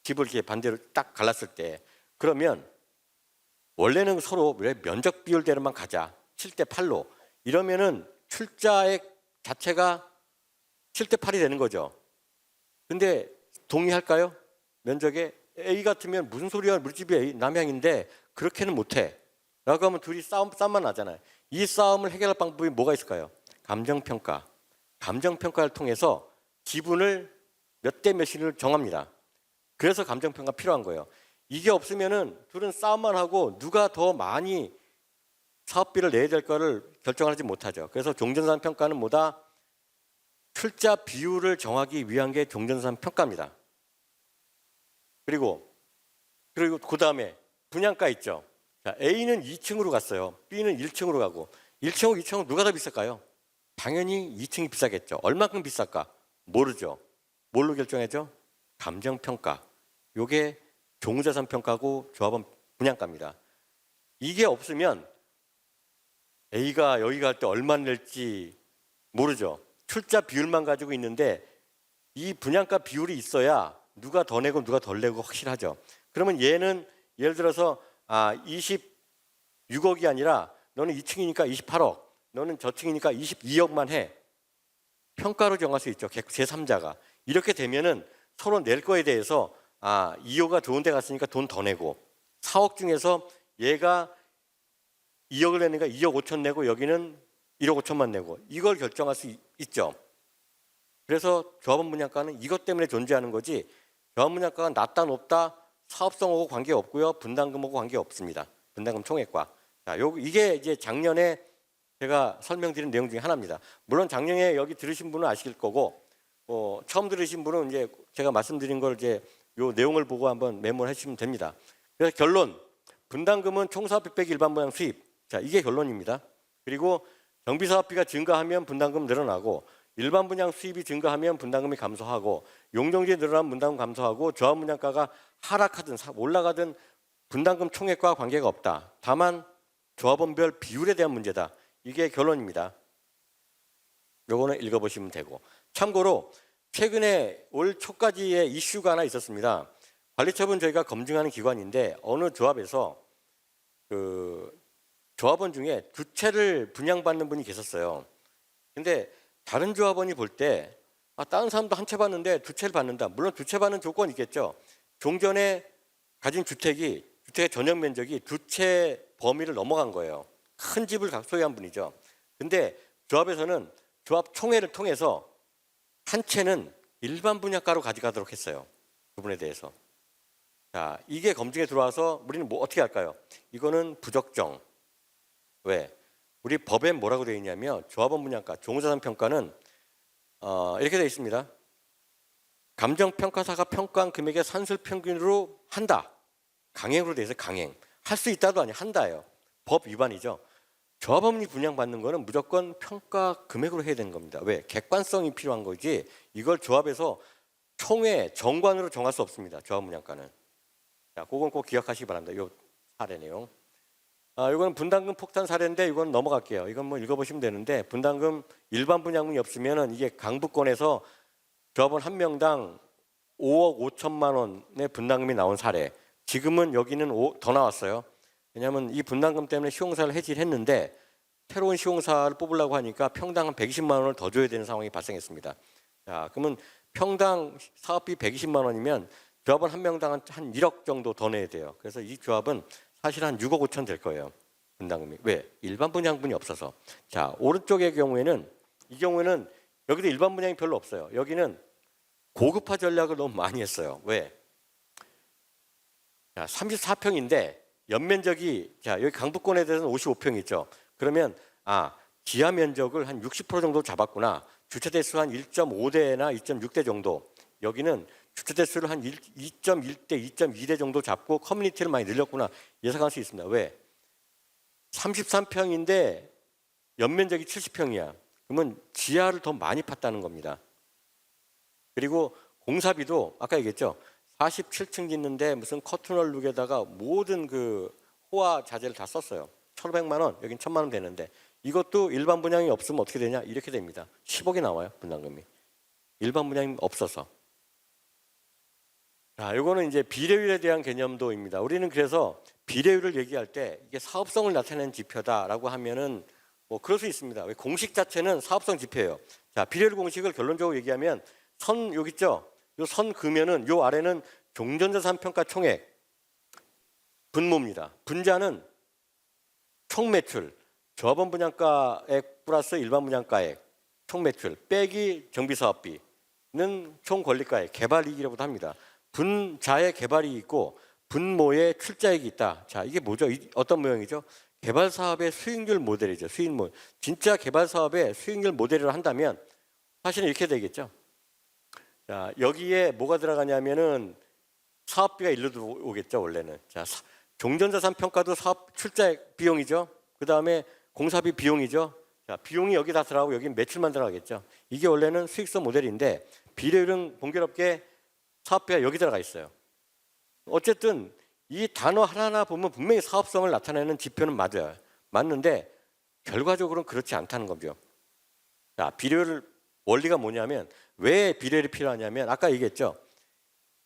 집을 이렇게 반대로 딱 갈랐을 때. 그러면 원래는 서로 왜 면적 비율대로만 가자. 7대 8로. 이러면은 출자액 자체가 7대 8이 되는 거죠. 근데 동의할까요? 면적에 A 같으면 무슨 소리야? 우리 집이 A, 남향인데 그렇게는 못해. 라고 하면 둘이 싸움만 나잖아요. 이 싸움을 해결할 방법이 뭐가 있을까요? 감정평가. 감정평가를 통해서 지분을 몇 대 몇을 정합니다. 그래서 감정평가 필요한 거예요. 이게 없으면은 둘은 싸움만 하고 누가 더 많이 사업비를 내야 될 거를 결정하지 못하죠. 그래서 종전산 평가는 뭐다? 출자 비율을 정하기 위한 게 종전산 평가입니다. 그리고 그 다음에 분양가 있죠. 자, A는 2층으로 갔어요. B는 1층으로 가고 1층하고 2층은 누가 더 비쌀까요? 당연히 2층이 비싸겠죠. 얼마큼 비쌀까? 모르죠. 뭘로 결정하죠? 감정평가. 이게 종자산 평가고 조합원 분양가입니다. 이게 없으면 A가 여기 갈 때 얼마 낼지 모르죠. 출자 비율만 가지고 있는데 이 분양가 비율이 있어야 누가 더 내고 누가 덜 내고 확실하죠. 그러면 얘는 예를 들어서 26억이 아니라 너는 2층이니까 28억, 너는 저층이니까 22억만 해. 평가로 정할 수 있죠. 제3자가. 이렇게 되면은 서로 낼 거에 대해서 2호가 좋은 데 갔으니까 돈 더 내고 4억 중에서 얘가 2억을 내니까 2억 5천 내고 여기는 1억 5천만 내고 이걸 결정할 수 있죠. 그래서 조합원 분양가는 이것 때문에 존재하는 거지 조합원 분양가가 낮다 높다 사업성하고 관계없고요. 분담금하고 관계없습니다. 분담금 총액과. 자, 이게 이제 작년에 제가 설명드린 내용 중에 하나입니다. 물론 작년에 여기 들으신 분은 아실 거고 처음 들으신 분은 이제 제가 말씀드린 걸 이제 요 내용을 보고 한번 메모를 해주시면 됩니다. 그래서 결론, 분담금은 총사업비 빼기 일반 분양 수입. 자, 이게 결론입니다. 그리고 정비사업비가 증가하면 분담금 늘어나고 일반 분양 수입이 증가하면 분담금이 감소하고 용적률이 늘어나면 분담금 감소하고 조합 분양가가 하락하든 올라가든 분담금 총액과 관계가 없다. 다만 조합원별 비율에 대한 문제다. 이게 결론입니다. 요거는 읽어보시면 되고 참고로 최근에 올 초까지의 이슈가 하나 있었습니다. 관리처분 저희가 검증하는 기관인데 어느 조합에서 조합원 중에 두 채를 분양받는 분이 계셨어요. 근데 다른 조합원이 볼 때 다른 사람도 한 채 받는데 두 채를 받는다. 물론 두 채 받는 조건이 있겠죠. 종전에 가진 주택의 전용 면적이 두 채 범위를 넘어간 거예요. 큰 집을 소유한 분이죠. 근데 조합에서는 조합 총회를 통해서 한 채는 일반 분양가로 가져가도록 했어요. 부분에 대해서. 자, 이게 검증에 들어와서 우리는 어떻게 할까요? 이거는 부적정. 왜? 우리 법에 뭐라고 되어 있냐면 조합원 분양가, 종자산 평가는 이렇게 되어 있습니다. 감정평가사가 평가한 금액의 산술 평균으로 한다. 강행으로 되어 있어요. 강행. 할 수 있다도 아니에요. 한다예요. 법 위반이죠. 조합원이 분양받는 거는 무조건 평가 금액으로 해야 되는 겁니다. 왜? 객관성이 필요한 거지 이걸 조합에서 총회 정관으로 정할 수 없습니다. 조합 분양가는. 자, 그건 꼭 기억하시기 바랍니다. 이 사례 내용. 이건 분담금 폭탄 사례인데 이건 넘어갈게요. 이건 뭐 읽어보시면 되는데 분담금 일반 분양금이 없으면은 이게 강북권에서 조합원 한 명당 5억 5천만 원의 분담금이 나온 사례. 지금은 여기는 더 나왔어요. 왜냐하면 이 분담금 때문에 시공사를 해지했는데 새로운 시공사를 뽑으려고 하니까 평당 한 120만 원을 더 줘야 되는 상황이 발생했습니다. 자, 그러면 평당 사업비 120만 원이면 조합원 한 명당 한 1억 정도 더 내야 돼요. 그래서 이 조합은 사실 한 6억 5천 될 거예요. 분담금이. 왜? 일반 분양분이 없어서. 자, 오른쪽의 경우에는 이 경우에는 여기도 일반 분양이 별로 없어요. 여기는 고급화 전략을 너무 많이 했어요. 왜? 자, 34평인데 연면적이 자, 여기 강북권에 대해서는 55평이죠. 그러면 지하 면적을 한 60% 정도 잡았구나. 주차 대수 한 1.5대나 2.6대 정도. 여기는 주차 대수를 한 2.1대, 2.2대 정도 잡고 커뮤니티를 많이 늘렸구나 예상할 수 있습니다. 왜? 33평인데 연면적이 70평이야. 그러면 지하를 더 많이 팠다는 겁니다. 그리고 공사비도 아까 얘기했죠. 47층 짓는데 무슨 커튼홀 룩에다가 모든 그 호화 자재를 다 썼어요. 1,500만 원, 여긴 1,000만 원 되는데 이것도 일반 분양이 없으면 어떻게 되냐? 이렇게 됩니다. 10억이 나와요, 분담금이. 일반 분양이 없어서. 자, 이거는 이제 비례율에 대한 개념도입니다. 우리는 그래서 비례율을 얘기할 때 이게 사업성을 나타내는 지표다라고 하면은 뭐 그럴 수 있습니다. 왜 공식 자체는 사업성 지표예요. 자, 비례율 공식을 결론적으로 얘기하면 선 여기 있죠. 요 선 그면은 요 아래는 종전자산 평가 총액 분모입니다. 분자는 총 매출, 조합원 분양가액 플러스 일반 분양가액 총 매출 빼기 정비 사업비는 총 권리가액 개발이익이라고도 합니다. 분자의 개발이익이 있고 분모의 출자액이 있다. 자, 이게 뭐죠? 어떤 모형이죠? 개발 사업의 수익률 모델이죠. 수익 모델. 진짜 개발 사업의 수익률 모델을 한다면 사실은 이렇게 되겠죠. 자, 여기에 뭐가 들어가냐면은 사업비가 일로 들어오겠죠, 원래는. 자, 종전자산 평가도 사업 출자액 비용이죠. 그 다음에 공사비 비용이죠. 자, 비용이 여기 다 들어가고 여기 매출만 들어가겠죠. 이게 원래는 수익성 모델인데 비례율은 공교롭게 사업비가 여기 들어가 있어요. 어쨌든 이 단어 하나하나 보면 분명히 사업성을 나타내는 지표는 맞아요. 맞는데 결과적으로는 그렇지 않다는 거죠. 자, 비례율 원리가 뭐냐면 왜 비례율이 필요하냐면 아까 얘기했죠.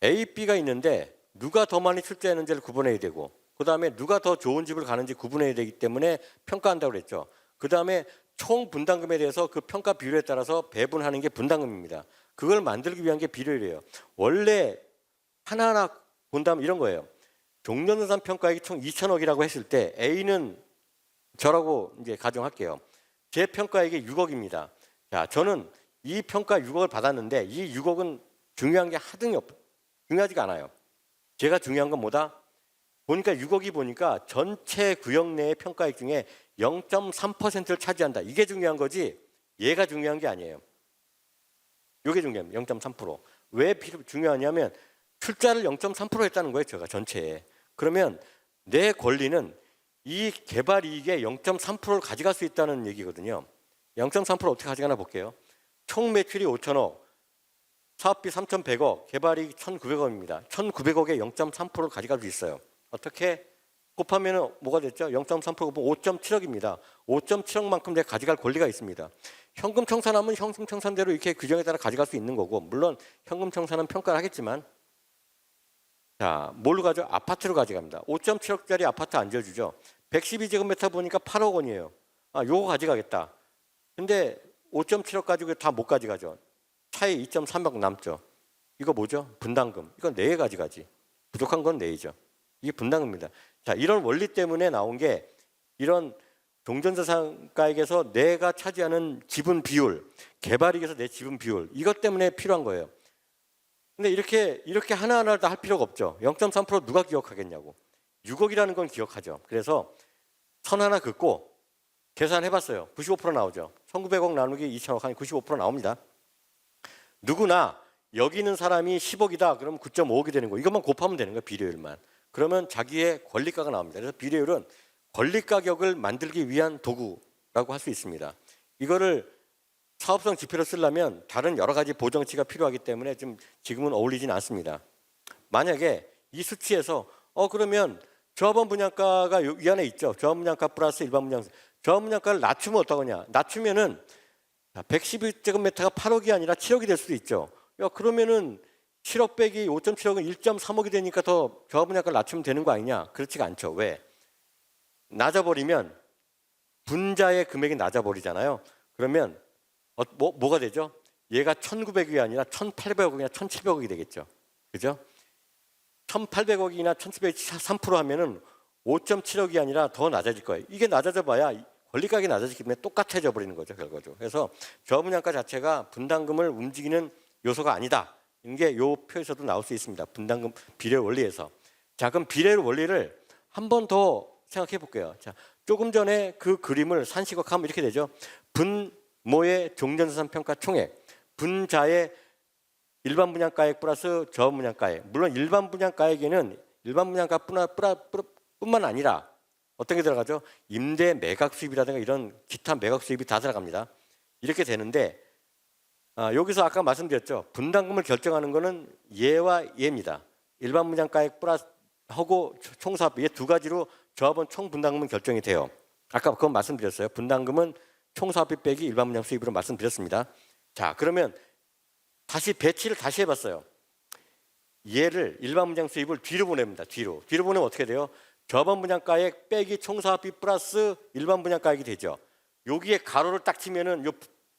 A, B가 있는데 누가 더 많이 출자했는지를 구분해야 되고 그 다음에 누가 더 좋은 집을 가는지 구분해야 되기 때문에 평가한다고 그랬죠. 그 다음에 총 분담금에 대해서 그 평가 비율에 따라서 배분하는 게 분담금입니다. 그걸 만들기 위한 게 비례율이에요. 원래 하나하나 본다면 이런 거예요. 종전자산 평가액이 총 2천억이라고 했을 때 A는 저라고 이제 가정할게요. 제 평가액이 6억입니다. 자, 저는 이 평가 6억을 받았는데 이 6억은 중요한 게 하등이 중요하지가 않아요. 제가 중요한 건 뭐다? 보니까 6억이 보니까 전체 구역 내의 평가액 중에 0.3%를 차지한다. 이게 중요한 거지 얘가 중요한 게 아니에요. 이게 중요합니다. 0.3%. 왜 중요하냐면 출자를 0.3% 했다는 거예요. 제가 전체에. 그러면 내 권리는 이 개발 이익의 0.3%를 가져갈 수 있다는 얘기거든요. 0.3% 어떻게 가져가나 볼게요. 총 매출이 5천억, 사업비 3,100억, 개발이익 1,900억입니다. 1,900억에 0.3%를 가져갈 수 있어요. 어떻게? 곱하면 뭐가 됐죠? 0.3% 곱하면 5.7억입니다. 5.7억만큼 내가 가져갈 권리가 있습니다. 현금 청산하면 현금 청산대로 이렇게 규정에 따라 가져갈 수 있는 거고 물론 현금 청산은 평가를 하겠지만 자, 뭘로 가져? 아파트로 가져갑니다. 5.7억짜리 아파트 안 지어주죠. 112제곱미터 보니까 8억 원이에요. 아, 요거 가져가겠다. 근데 5.7억 가지고 다 못 가져가죠. 차이 2.3억 남죠. 이거 뭐죠? 분담금. 이건 내에 가져가지. 부족한 건 내이죠. 이게 분담금입니다. 자, 이런 원리 때문에 나온 게 이런 종전자산가액에서 내가 차지하는 지분 비율, 개발이익에서 내 지분 비율 이것 때문에 필요한 거예요. 근데 이렇게 하나하나 다 할 필요가 없죠. 0.3% 누가 기억하겠냐고. 6억이라는 건 기억하죠. 그래서 선 하나 긋고 계산해봤어요. 95% 나오죠. 1,900억 나누기 2천억 하니 95% 나옵니다. 누구나 여기 있는 사람이 10억이다. 그러면 9.5억이 되는 거예요. 이것만 곱하면 되는 거예요. 비례율만. 그러면 자기의 권리가가 나옵니다. 그래서 비례율은 권리가격을 만들기 위한 도구라고 할 수 있습니다. 이거를 사업성 지표로 쓰려면 다른 여러 가지 보정치가 필요하기 때문에 지금은 어울리진 않습니다. 만약에 이 수치에서 그러면 조합원 분양가가 이 안에 있죠. 조합원 분양가 플러스 일반 분양가. 조합원 분양가를 낮추면 어떠냐? 낮추면은 112제곱미터가 8억이 아니라 7억이 될 수도 있죠. 야, 그러면은 7억 빼기 5.7억은 1.3억이 되니까 더 조합원 분양가를 낮추면 되는 거 아니냐? 그렇지가 않죠. 왜? 낮아버리면 분자의 금액이 낮아버리잖아요. 그러면 뭐가 되죠? 얘가 1,900억이 아니라 1,800억이나 1,700억이 되겠죠. 그죠? 1,800억이나 1,700억이 3% 하면은 5.7억이 아니라 더 낮아질 거예요. 이게 낮아져 봐야 권리가격이 낮아지기 때문에 똑같아져 버리는 거죠, 결과적으로. 그래서 조합분양가 자체가 분담금을 움직이는 요소가 아니다. 이게 이 표에서도 나올 수 있습니다. 분담금 비례 원리에서. 자, 그럼 비례 원리를 한 번 더 생각해 볼게요. 자, 조금 전에 그 그림을 산시각하면 이렇게 되죠. 분모의 종전자산 평가 총액, 분자의 일반 분양가액 플러스 저분양가액. 물론 일반 분양가액에는 일반 분양가뿐만 아니라 어떤 게 들어가죠? 임대 매각 수입이라든가 이런 기타 매각 수입이 다 들어갑니다. 이렇게 되는데 여기서 아까 말씀드렸죠. 분담금을 결정하는 거는 예와 예입니다. 일반 분양가액 플러스 하고 총사업 이 두 가지로 조합원 총 분담금은 결정이 돼요. 아까 그건 말씀드렸어요. 분담금은 총사업비 빼기 일반 분양 수입으로 말씀드렸습니다. 자, 그러면 다시 배치를 다시 해봤어요. 얘를 일반 분양 수입을 뒤로 보냅니다. 뒤로 보내면 어떻게 돼요? 조합원 분양가액 빼기 총사업비 플러스 일반 분양가액이 되죠. 여기에 가로를 딱 치면은 요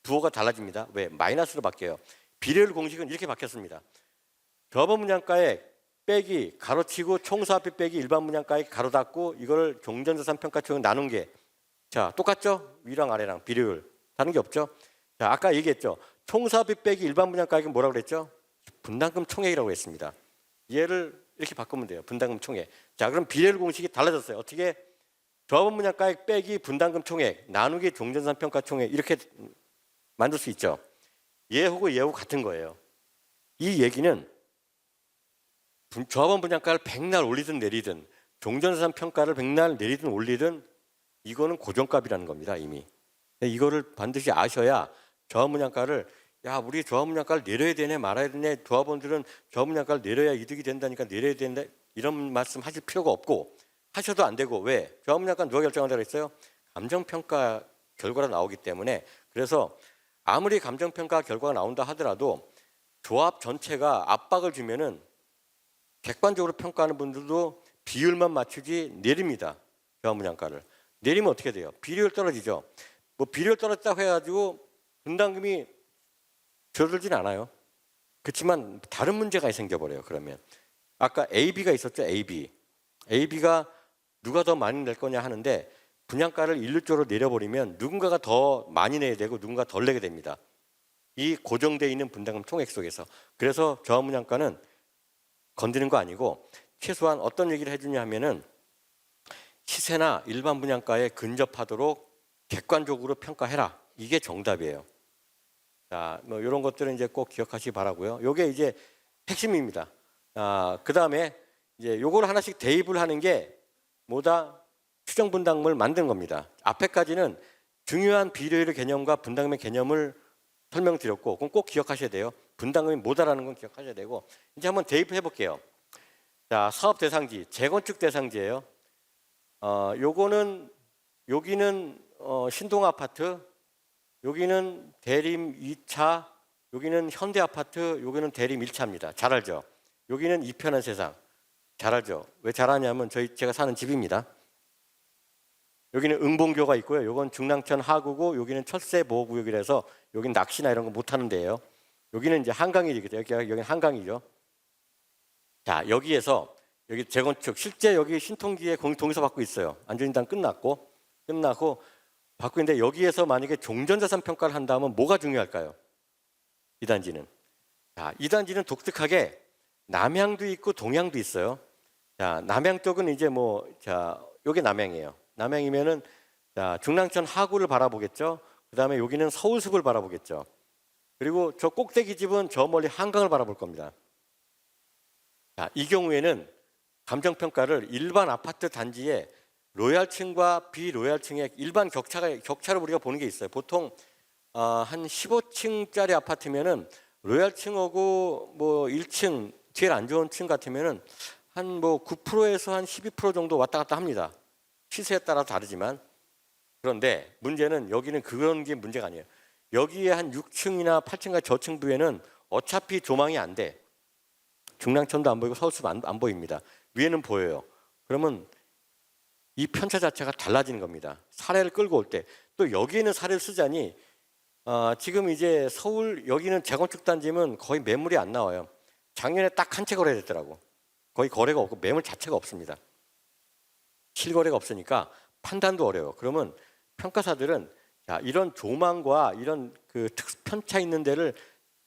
부호가 달라집니다. 왜? 마이너스로 바뀌어요. 비례율 공식은 이렇게 바뀌었습니다. 조합원 분양가액 빼기 가로치고 총사업비 빼기 일반 분양가액 가로 닫고 이걸 종전자산 평가총액 나눈 게 자 똑같죠? 위랑 아래랑 비례율 다른 게 없죠? 자 아까 얘기했죠. 총사업비 빼기 일반 분양가액은 뭐라고 그랬죠? 분담금 총액이라고 했습니다. 얘를 이렇게 바꾸면 돼요. 분담금 총액. 자 그럼 비례율 공식이 달라졌어요. 어떻게? 조합원 분양가액 빼기 분담금 총액 나누기 종전자산 평가 총액 이렇게 만들 수 있죠. 얘하고 얘하고 같은 거예요. 이 얘기는 조합원 분양가를 백날 올리든 내리든 종전자산 평가를 백날 내리든 올리든 이거는 고정값이라는 겁니다. 이미. 이거를 반드시 아셔야 조합원 분양가를 야 우리 조합원 분양가를 내려야 되네 말아야 되네 조합원들은 조합원 분양가를 내려야 이득이 된다니까 내려야 된다 이런 말씀 하실 필요가 없고 하셔도 안 되고 왜? 조합원 분양가는 누가 결정한다고 했어요? 감정평가 결과가 나오기 때문에 그래서 아무리 감정평가 결과가 나온다 하더라도 조합 전체가 압박을 주면은 객관적으로 평가하는 분들도 비율만 맞추지 내립니다. 조합원 분양가를. 내리면 어떻게 돼요? 비율 떨어지죠. 뭐 비율 떨어졌다고 해가지고 분담금이 줄어들진 않아요. 그렇지만 다른 문제가 생겨버려요. 그러면 아까 AB가 있었죠. AB가 누가 더 많이 낼 거냐 하는데 분양가를 일률적으로 내려버리면 누군가가 더 많이 내야 되고 누군가 덜 내게 됩니다. 이 고정되어 있는 분담금 총액 속에서. 그래서 조합원 분양가는 건드는 거 아니고 최소한 어떤 얘기를 해주냐 하면은 시세나 일반 분양가에 근접하도록 객관적으로 평가해라. 이게 정답이에요. 자, 뭐 이런 것들은 이제 꼭 기억하시기 바라고요. 요게 이제 핵심입니다. 그 다음에 이제 요걸 하나씩 대입을 하는 게 뭐다? 추정 분담금을 만든 겁니다. 앞에까지는 중요한 비례율의 개념과 분담금의 개념을 설명드렸고, 그건 꼭 기억하셔야 돼요. 분담금이 뭐다라는 건 기억하셔야 되고, 이제 한번 대입해 볼게요. 자, 사업 대상지, 재건축 대상지예요. 요거는 여기는 신동 아파트, 여기는 대림 2차, 여기는 현대 아파트, 여기는 대림 1차입니다. 잘 알죠? 여기는 이편한 세상. 잘 알죠? 왜 잘 아냐면 제가 사는 집입니다. 여기는 응봉교가 있고요. 요건 중랑천 하구고 여기는 철새 보호구역이라서 여기는 낚시나 이런 거 못 하는 데예요. 여기는 이제 한강이죠. 여기는 한강이죠. 자, 여기에서 여기 재건축 실제 여기 신통기에 동의서 받고 있어요. 안전인단 끝나고 받고 있는데 여기에서 만약에 종전자산 평가를 한다면 뭐가 중요할까요? 이 단지는. 자, 이 단지는 독특하게 남향도 있고 동향도 있어요. 자, 남향 쪽은 이제 요게 남향이에요. 남향이면은 자, 중랑천 하구를 바라보겠죠. 그다음에 여기는 서울숲을 바라보겠죠. 그리고 저 꼭대기 집은 저 멀리 한강을 바라볼 겁니다. 자, 이 경우에는 감정평가를 일반 아파트 단지에 로얄층과 비로얄층의 일반 격차를 우리가 보는 게 있어요. 보통 한 15층짜리 아파트면은 로얄층하고 뭐 1층 제일 안 좋은 층 같으면은 한 뭐 9%에서 한 12% 정도 왔다 갔다 합니다. 시세에 따라 다르지만 그런데 문제는 여기는 그런 게 문제가 아니에요. 여기에 한 6층이나 8층과 저층 부에는 어차피 조망이 안 돼. 중랑천도 안 보이고 서울숲 안 보입니다. 위에는 보여요. 그러면 이 편차 자체가 달라지는 겁니다. 사례를 끌고 올 때 또 여기에는 사례를 쓰자니 지금 이제 서울 여기는 재건축 단지면 거의 매물이 안 나와요. 작년에 딱 한 채 거래됐더라고. 거의 거래가 없고 매물 자체가 없습니다. 실거래가 없으니까 판단도 어려워요. 그러면 평가사들은 자, 이런 조망과 이런 그 편차 있는 데를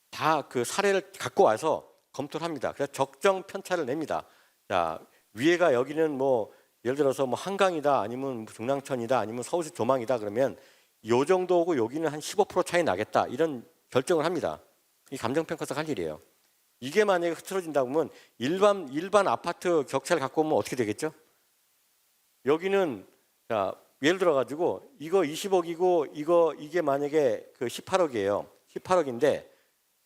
다 그 사례를 갖고 와서 검토를 합니다. 그래서 적정 편차를 냅니다. 자, 위에가 여기는 뭐 예를 들어서 뭐 한강이다 아니면 중랑천이다 아니면 서울시 조망이다 그러면 요 정도고 여기는 한 15% 차이 나겠다 이런 결정을 합니다. 이 감정평가사가 할 일이에요. 이게 만약에 흐트러진다 보면 일반 아파트 격차를 갖고 오면 어떻게 되겠죠? 여기는 자, 예를 들어 가지고 이거 20억이고 이게 만약에 그 18억이에요. 18억인데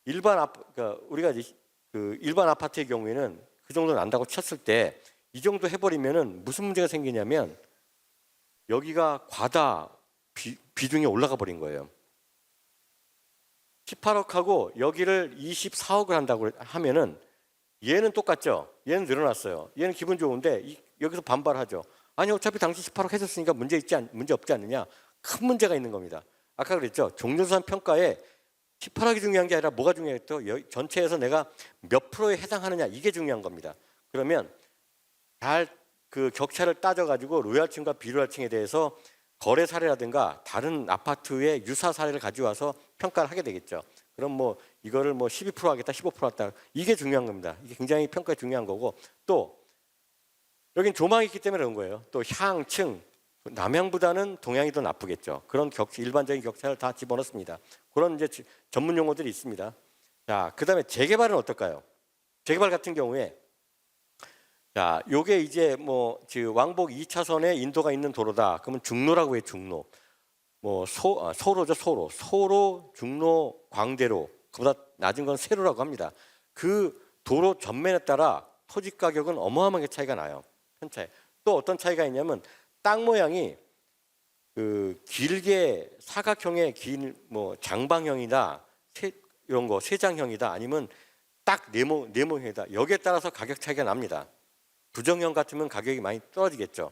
그러니까 우리가 이제 그 일반 아파트의 경우에는 그 정도 난다고 쳤을 때 이 정도 해버리면은 무슨 문제가 생기냐면 여기가 과다 비중이 올라가 버린 거예요. 18억하고 여기를 24억을 한다고 하면은 얘는 똑같죠. 얘는 늘어났어요. 얘는 기분 좋은데 여기서 반발하죠. 아니 어차피 당신 18억 해줬으니까 문제 없지 않느냐. 큰 문제가 있는 겁니다. 아까 그랬죠. 종전산 평가에 18억이 중요한 게 아니라 뭐가 중요했죠? 전체에서 내가 몇 프로에 해당하느냐 이게 중요한 겁니다. 그러면 잘 그 격차를 따져가지고 로얄층과 비로얄층에 대해서 거래 사례라든가 다른 아파트의 유사 사례를 가져와서 평가를 하게 되겠죠. 그럼 뭐 이거를 뭐 12% 하겠다, 15% 하겠다 이게 중요한 겁니다. 이게 굉장히 평가에 중요한 거고 또 여긴 조망이 있기 때문에 그런 거예요. 또 향층 남향보다는 동향이 더 나쁘겠죠. 그런 일반적인 격차를 다 집어넣습니다. 그런 이제 전문 용어들이 있습니다. 자, 그다음에 재개발은 어떨까요? 재개발 같은 경우에 자, 요게 이제 뭐 왕복 2차선에 인도가 있는 도로다. 그러면 중로라고 해요, 중로. 뭐 소로죠, 소로. 소로, 중로, 광대로. 그보다 낮은 건 세로라고 합니다. 그 도로 전면에 따라 토지 가격은 어마어마하게 차이가 나요. 편차에. 또 어떤 차이가 있냐면 땅 모양이 그 길게 사각형의 긴 뭐 장방형이다, 이런 거 세장형이다, 아니면 딱 네모형이다. 여기에 따라서 가격 차이가 납니다. 부정형 같으면 가격이 많이 떨어지겠죠.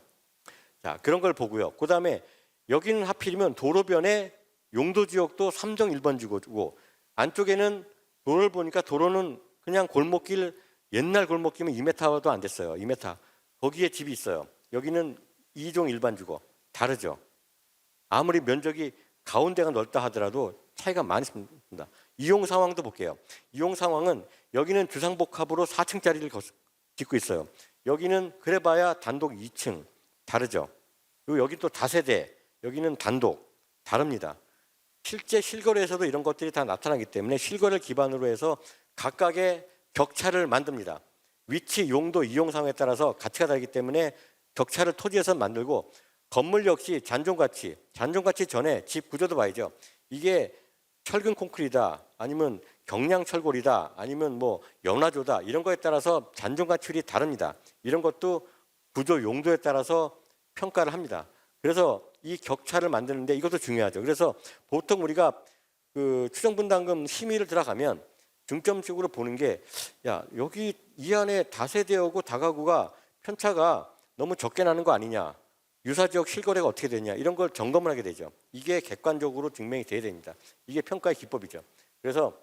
자, 그런 걸 보고요. 그다음에 여기는 하필이면 도로변에 용도지역도 3정 1번 지구고 안쪽에는 도로를 보니까 도로는 그냥 골목길 옛날 골목길이면 2m도 안 됐어요. 2m. 거기에 집이 있어요. 여기는 2종 일반 주거. 다르죠. 아무리 면적이 가운데가 넓다 하더라도 차이가 많이 있습니다. 이용 상황도 볼게요. 이용 상황은 여기는 주상복합으로 4층짜리를 짓고 있어요. 여기는 그래봐야 단독 2층. 다르죠. 그리고 여기 또 다세대. 여기는 단독. 다릅니다. 실제 실거래에서도 이런 것들이 다 나타나기 때문에 실거래를 기반으로 해서 각각의 격차를 만듭니다. 위치, 용도, 이용 상황에 따라서 가치가 다르기 때문에 격차를 토지에서 만들고 건물 역시 잔존가치 전에 집 구조도 봐야죠. 이게 철근 콘크리트다 아니면 경량 철골이다 아니면 뭐 연화조다 이런 거에 따라서 잔존가치율이 다릅니다. 이런 것도 구조 용도에 따라서 평가를 합니다. 그래서 이 격차를 만드는데 이것도 중요하죠. 그래서 보통 우리가 그 추정분담금 심의를 들어가면 중점적으로 보는 게 야, 여기 이 안에 다세대하고 다가구가 편차가 너무 적게 나는 거 아니냐. 유사지역 실거래가 어떻게 되냐. 이런 걸 점검을 하게 되죠. 이게 객관적으로 증명이 돼야 됩니다. 이게 평가의 기법이죠. 그래서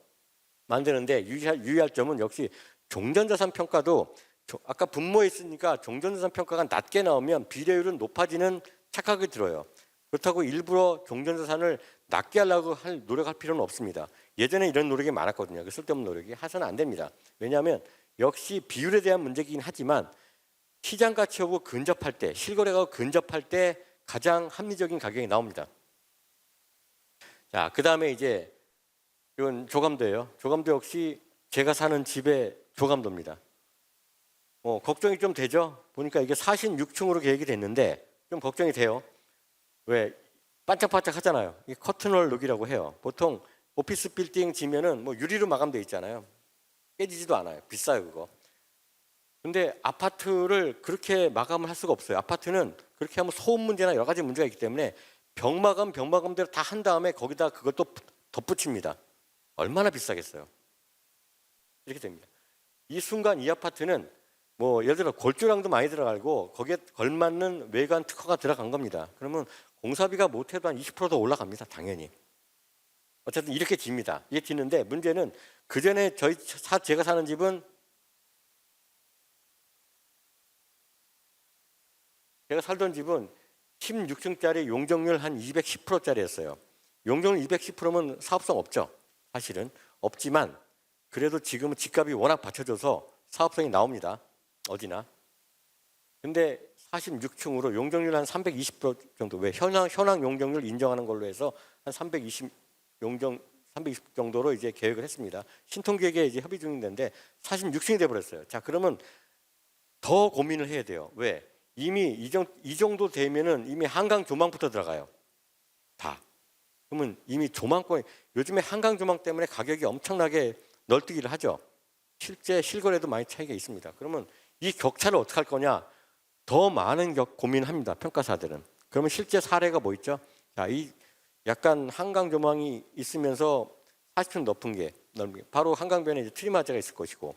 만드는데 유의할 점은 역시 종전자산 평가도 아까 분모에 있으니까 종전자산 평가가 낮게 나오면 비례율은 높아지는 착각이 들어요. 그렇다고 일부러 종전자산을 낮게 하려고 노력할 필요는 없습니다. 예전에 이런 노력이 많았거든요. 쓸데없는 노력이 해서는 안 됩니다. 왜냐하면 역시 비율에 대한 문제이긴 하지만 시장 가치하고 근접할 때, 실거래가 근접할 때 가장 합리적인 가격이 나옵니다. 자, 그 다음에 이제 이건 조감도예요. 조감도 역시 제가 사는 집의 조감도입니다. 걱정이 좀 되죠? 보니까 이게 46층으로 계획이 됐는데 좀 걱정이 돼요. 왜? 반짝반짝 하잖아요. 이게 커튼홀 룩이라고 해요. 보통 오피스 빌딩 지면은 뭐 유리로 마감되어 있잖아요. 깨지지도 않아요. 비싸요, 그거. 근데 아파트를 그렇게 마감을 할 수가 없어요. 아파트는 그렇게 하면 소음 문제나 여러 가지 문제가 있기 때문에 병마감대로 다 한 다음에 거기다 그것도 덧붙입니다. 얼마나 비싸겠어요. 이렇게 됩니다. 이 순간 이 아파트는 뭐 예를 들어 골조랑도 많이 들어가고 거기에 걸맞는 외관 특허가 들어간 겁니다. 그러면 공사비가 못해도 한 20%더 올라갑니다. 당연히. 어쨌든 이렇게 집니다. 이게 짓는데 문제는 그 전에 제가 사는 집은 제가 살던 집은 16층짜리 용적률 한 210%짜리였어요. 용적률 210%면 사업성 없죠. 사실은 없지만 그래도 지금은 집값이 워낙 받쳐줘서 사업성이 나옵니다. 어디나. 근데 46층으로 용적률 한 320% 정도. 왜 현황 용적률 인정하는 걸로 해서 한 320 정도로 이제 계획을 했습니다. 신통기획에 이제 협의 중인데 46층이 돼 버렸어요. 자, 그러면 더 고민을 해야 돼요. 왜? 이미 이 정도 되면은 이미 한강 조망부터 들어가요. 다. 그러면 이미 조망권, 요즘에 한강 조망 때문에 가격이 엄청나게 널뛰기를 하죠. 실제 실거래도 많이 차이가 있습니다. 그러면 이 격차를 어떻게 할 거냐? 더 많은 고민합니다. 평가사들은. 그러면 실제 사례가 뭐 있죠? 자, 이 약간 한강 조망이 있으면서 40층 높은 게 바로 한강변에 이제 트리마자가 있을 것이고,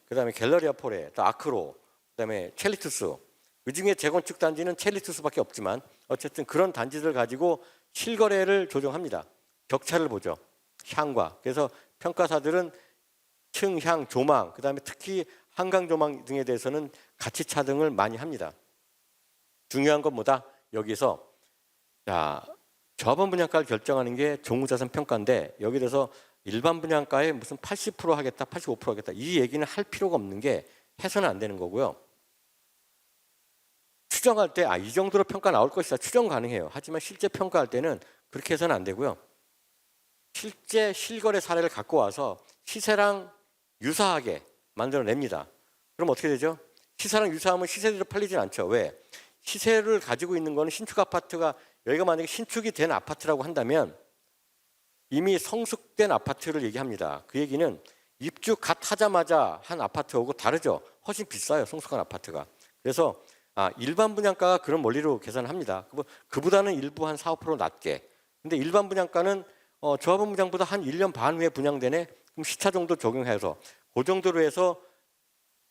그다음에 갤러리아 포레, 또 아크로, 그다음에 첼리투스. 그중에 재건축 단지는 첼리투스밖에 없지만 어쨌든 그런 단지들 가지고 실거래를 조정합니다. 격차를 보죠. 향과. 그래서 평가사들은 층, 향, 조망, 그다음에 특히 한강 조망 등에 대해서는 가치 차등을 많이 합니다. 중요한 건 뭐다? 여기서 자, 조합원 분양가를 결정하는 게 종무자산 평가인데 여기 대해서 일반 분양가에 무슨 80% 하겠다, 85% 하겠다 이 얘기는 할 필요가 없는 게 해서는 안 되는 거고요. 추정할 때 이 정도로 평가 나올 것이다 추정 가능해요. 하지만 실제 평가할 때는 그렇게 해서는 안 되고요. 실제 실거래 사례를 갖고 와서 시세랑 유사하게 만들어냅니다. 그럼 어떻게 되죠? 시세랑 유사하면 시세대로 팔리진 않죠. 왜? 시세를 가지고 있는 거는 신축 아파트가 여기가 만약에 신축이 된 아파트라고 한다면 이미 성숙된 아파트를 얘기합니다. 그 얘기는 입주 갓 하자마자 한 아파트하고 다르죠. 훨씬 비싸요. 성숙한 아파트가. 그래서 일반 분양가가 그런 원리로 계산합니다. 그보다는 일부 한 4, 5% 낮게. 근데 일반 분양가는 조합원 분양보다 한 1년 반 후에 분양되네. 그럼 시차 정도 적용해서 그 정도로 해서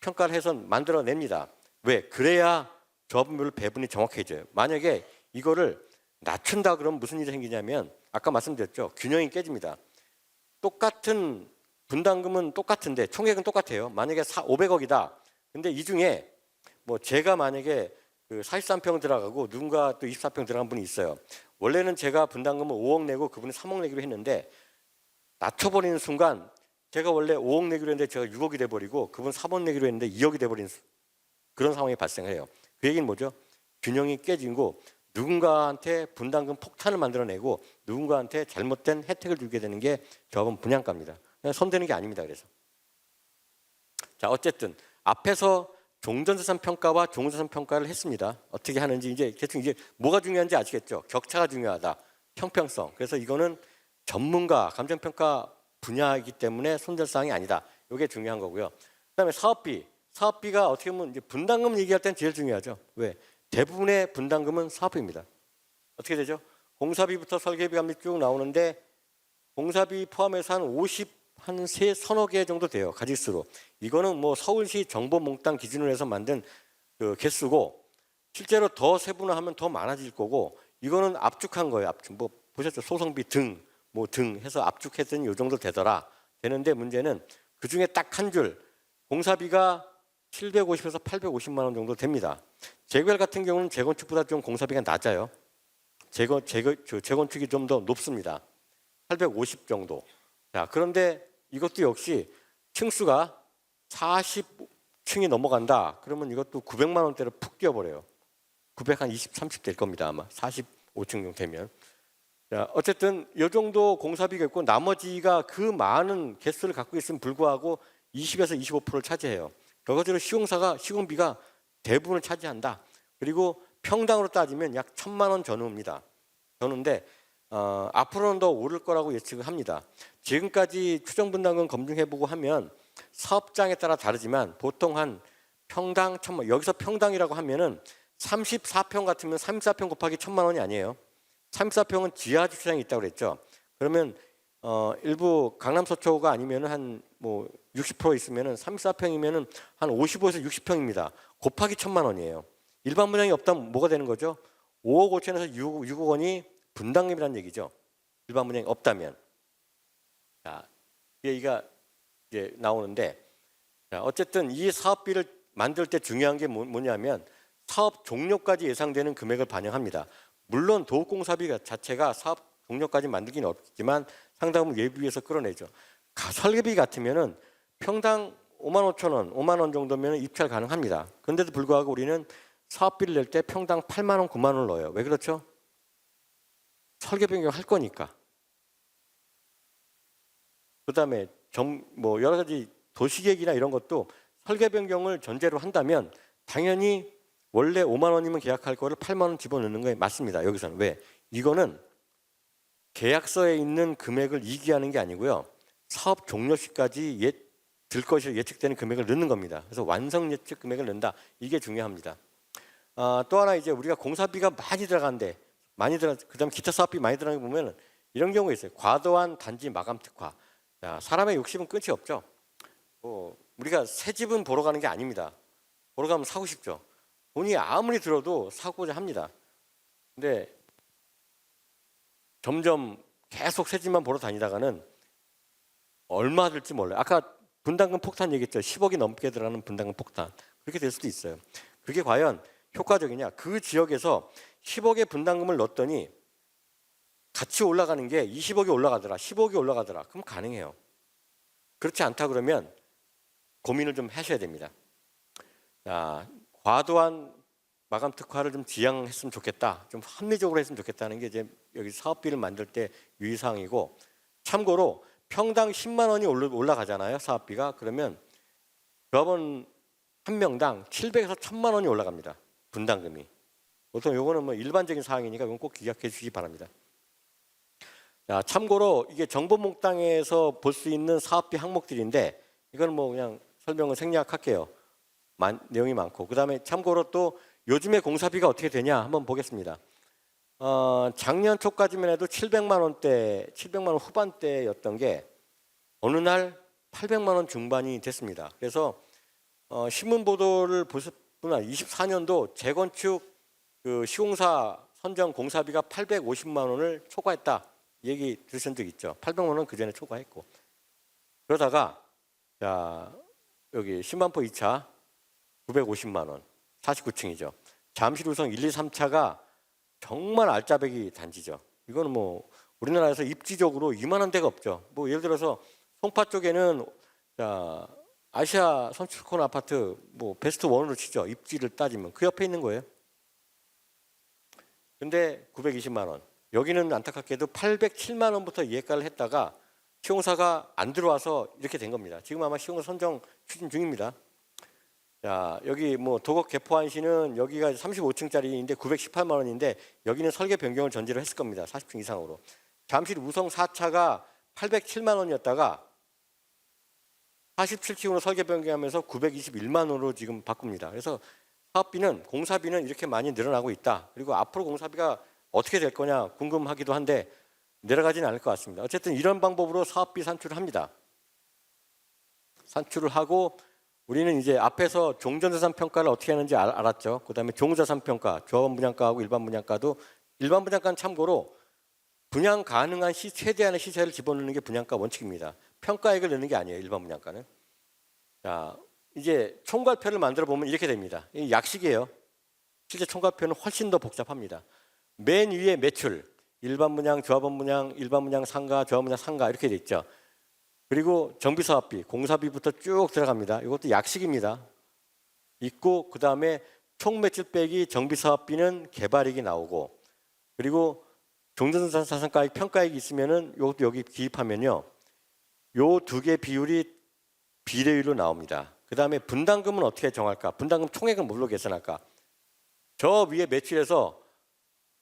평가를 해서 만들어냅니다. 왜? 그래야 조합원별 배분이 정확해져요. 만약에 이거를 낮춘다 그러면 무슨 일이 생기냐면 아까 말씀드렸죠. 균형이 깨집니다. 똑같은 분담금은 똑같은데 총액은 똑같아요. 만약에 500억이다. 근데 이 중에 뭐 제가 만약에 그 43평 들어가고 누군가 또 24평 들어간 분이 있어요. 원래는 제가 분담금을 5억 내고 그분이 3억 내기로 했는데 낮춰버리는 순간 제가 원래 5억 내기로 했는데 제가 6억이 돼버리고 그분 3억 내기로 했는데 2억이 돼버리는 그런 상황이 발생해요. 그 얘기는 뭐죠? 균형이 깨지고 누군가한테 분담금 폭탄을 만들어내고 누군가한테 잘못된 혜택을 주게 되는 게 조합원 분양가입니다. 그냥 손대는 게 아닙니다. 그래서 자 어쨌든 앞에서 종전자산 평가와 종자산 평가를 했습니다. 어떻게 하는지 이제 대충 이제 뭐가 중요한지 아시겠죠? 격차가 중요하다. 형평성. 그래서 이거는 전문가 감정평가 분야이기 때문에 손댈 사항이 아니다. 이게 중요한 거고요. 그다음에 사업비. 사업비가 어떻게 보면 이제 분담금 얘기할 땐 제일 중요하죠. 왜? 대부분의 분담금은 사업비입니다. 어떻게 되죠? 공사비부터 설계비 값이 쭉 나오는데 공사비 포함해서 한 서너 개 정도 돼요. 가짓수로. 이거는 뭐 서울시 정보 몽땅 기준으로 해서 만든 그 개수고 실제로 더 세분화하면 더 많아질 거고 이거는 압축한 거예요. 압축. 뭐 보셨죠? 소송비 등 해서 압축했더니 이 정도 되는데 문제는 그 중에 딱 한 줄 공사비가 750에서 850만 원 정도 됩니다. 재개발 같은 경우는 재건축보다 좀 공사비가 낮아요. 재건축이 좀 더 높습니다. 850 정도. 자, 그런데 이것도 역시 층수가 40층이 넘어간다. 그러면 이것도 900만 원대로 푹 뛰어버려요. 900 한 20, 30 될 겁니다. 아마 45층 정도 되면. 자, 어쨌든 이 정도 공사비가 있고 나머지가 그 많은 개수를 갖고 있음에 불구하고 20에서 25%를 차지해요. 결과적으로 시공비가 대부분을 차지한다. 그리고 평당으로 따지면 약 1,000만 원 전후입니다. 전후인데 앞으로는 더 오를 거라고 예측을 합니다. 지금까지 추정분담금 검증해보고 하면 사업장에 따라 다르지만 보통 한 평당 1,000만 원, 여기서 평당이라고 하면은 34평 같으면 34평 곱하기 1,000만 원이 아니에요. 34평은 지하 주차장이 있다고 그랬죠. 그러면 일부 강남 서초가 아니면은 한 뭐 60% 있으면은 34평이면은 한 55에서 60평입니다. 곱하기 1,000만 원이에요. 일반 분양이 없다면 뭐가 되는 거죠? 5억 5천에서 6억 원이 분담금이라는 얘기죠. 일반 분양이 없다면. 자, 얘기가 이제 나오는데, 자, 어쨌든 이 사업비를 만들 때 중요한 게 뭐냐면 사업 종료까지 예상되는 금액을 반영합니다. 물론 도급공사비 자체가 사업 종료까지 만들기는 어렵지만 상당히 예비비에서 끌어내죠. 설계비 같으면은 평당 5만 5천 원, 5만 원 정도면 입찰 가능합니다. 그런데도 불구하고 우리는 사업비를 낼 때 평당 8만 원, 9만 원을 넣어요. 왜 그렇죠? 설계 변경할 거니까. 그다음에 뭐 여러 가지 도시계획이나 이런 것도 설계 변경을 전제로 한다면 당연히 원래 5만 원이면 계약할 거를 8만 원 집어넣는 거에 맞습니다. 여기서는 왜? 이거는 계약서에 있는 금액을 이기하는 게 아니고요. 사업 종료 시까지 들 것이 예측되는 금액을 넣는 겁니다. 그래서 완성 예측 금액을 넣는다. 이게 중요합니다. 또 하나 이제 우리가 공사비가 많이 들어간데 그다음에 기타 사업비 많이 들어가는 거 보면 이런 경우가 있어요. 과도한 단지 마감 특화. 자, 사람의 욕심은 끝이 없죠. 우리가 새 집은 보러 가는 게 아닙니다. 보러 가면 사고 싶죠. 돈이 아무리 들어도 사고자 합니다. 근데 점점 계속 새 집만 보러 다니다가는 얼마 들지 몰라요. 아까 분담금 폭탄 얘기했죠. 10억이 넘게 들어가는 분담금 폭탄. 그렇게 될 수도 있어요. 그게 과연 효과적이냐? 그 지역에서 10억의 분담금을 넣었더니 같이 올라가는 게 20억이 올라가더라, 15억이 올라가더라. 그럼 가능해요. 그렇지 않다 그러면 고민을 좀 하셔야 됩니다. 자, 과도한 마감 특화를 좀 지양했으면 좋겠다. 좀 합리적으로 했으면 좋겠다는 게 이제 여기 사업비를 만들 때 유의사항이고, 참고로 평당 10만 원이 올라가잖아요. 사업비가. 그러면 조합원 한 명당 700에서 1000만 원이 올라갑니다. 분담금이. 보통 요거는 뭐 일반적인 사항이니까 이건 꼭 기억해 주시기 바랍니다. 자, 참고로 이게 정보몽땅에서 볼 수 있는 사업비 항목들인데 이건 뭐 그냥 설명을 생략할게요. 내용이 많고. 그다음에 참고로 또 요즘에 공사비가 어떻게 되냐 한번 보겠습니다. 작년 초까지만 해도 700만 원 후반대였던 게 어느 날 800만 원 중반이 됐습니다. 그래서 신문 보도를 보셨구나. 24년도 재건축 그 시공사 선정 공사비가 850만 원을 초과했다. 얘기 들으신 적 있죠? 800만 원 그 전에 초과했고. 그러다가 자, 여기 신반포 2차 950만 원, 49층이죠. 잠실 우성 1, 2, 3차가 정말 알짜배기 단지죠. 이거는 뭐 우리나라에서 입지적으로 이만한 데가 없죠. 뭐 예를 들어서 송파 쪽에는 자, 아시아 선출콘 아파트 뭐 베스트 1으로 치죠. 입지를 따지면 그 옆에 있는 거예요. 근데 920만 원. 여기는 안타깝게도 807만 원부터 예가를 했다가 시공사가 안 들어와서 이렇게 된 겁니다. 지금 아마 시공사 선정 추진 중입니다. 자, 여기 뭐 도곡 개포안시는 여기가 35층짜리인데 918만 원인데 여기는 설계 변경을 전제로 했을 겁니다. 40층 이상으로. 잠실 우성 4차가 807만 원이었다가 47층으로 설계 변경하면서 921만 원으로 지금 바꿉니다. 그래서 사업비는 공사비는 이렇게 많이 늘어나고 있다. 그리고 앞으로 공사비가 어떻게 될 거냐 궁금하기도 한데 내려가지는 않을 것 같습니다. 어쨌든 이런 방법으로 사업비 산출을 합니다. 산출을 하고 우리는 이제 앞에서 종전자산 평가를 어떻게 하는지 알았죠. 그다음에 종자산 평가, 조합원 분양가하고 일반 분양가도 일반 분양가는 참고로 분양 가능한 최대한의 시세를 집어넣는 게 분양가 원칙입니다. 평가액을 넣는 게 아니에요. 일반 분양가는. 자, 이제 총괄표를 만들어 보면 이렇게 됩니다. 이 약식이에요. 실제 총괄표는 훨씬 더 복잡합니다. 맨 위에 매출, 일반 분양, 조합원 분양, 일반 분양 상가, 조합원 분양 상가 이렇게 돼 있죠. 그리고 정비사업비, 공사비부터 쭉 들어갑니다. 이것도 약식입니다. 있고 그 다음에 총 매출 빼기 정비사업비는 개발이익이 나오고 그리고 종전자산가액 평가액이 있으면은 이것도 여기 기입하면요. 요 두 개 비율이 비례율로 나옵니다. 그 다음에 분담금은 어떻게 정할까? 분담금 총액은 뭘로 계산할까? 저 위에 매출에서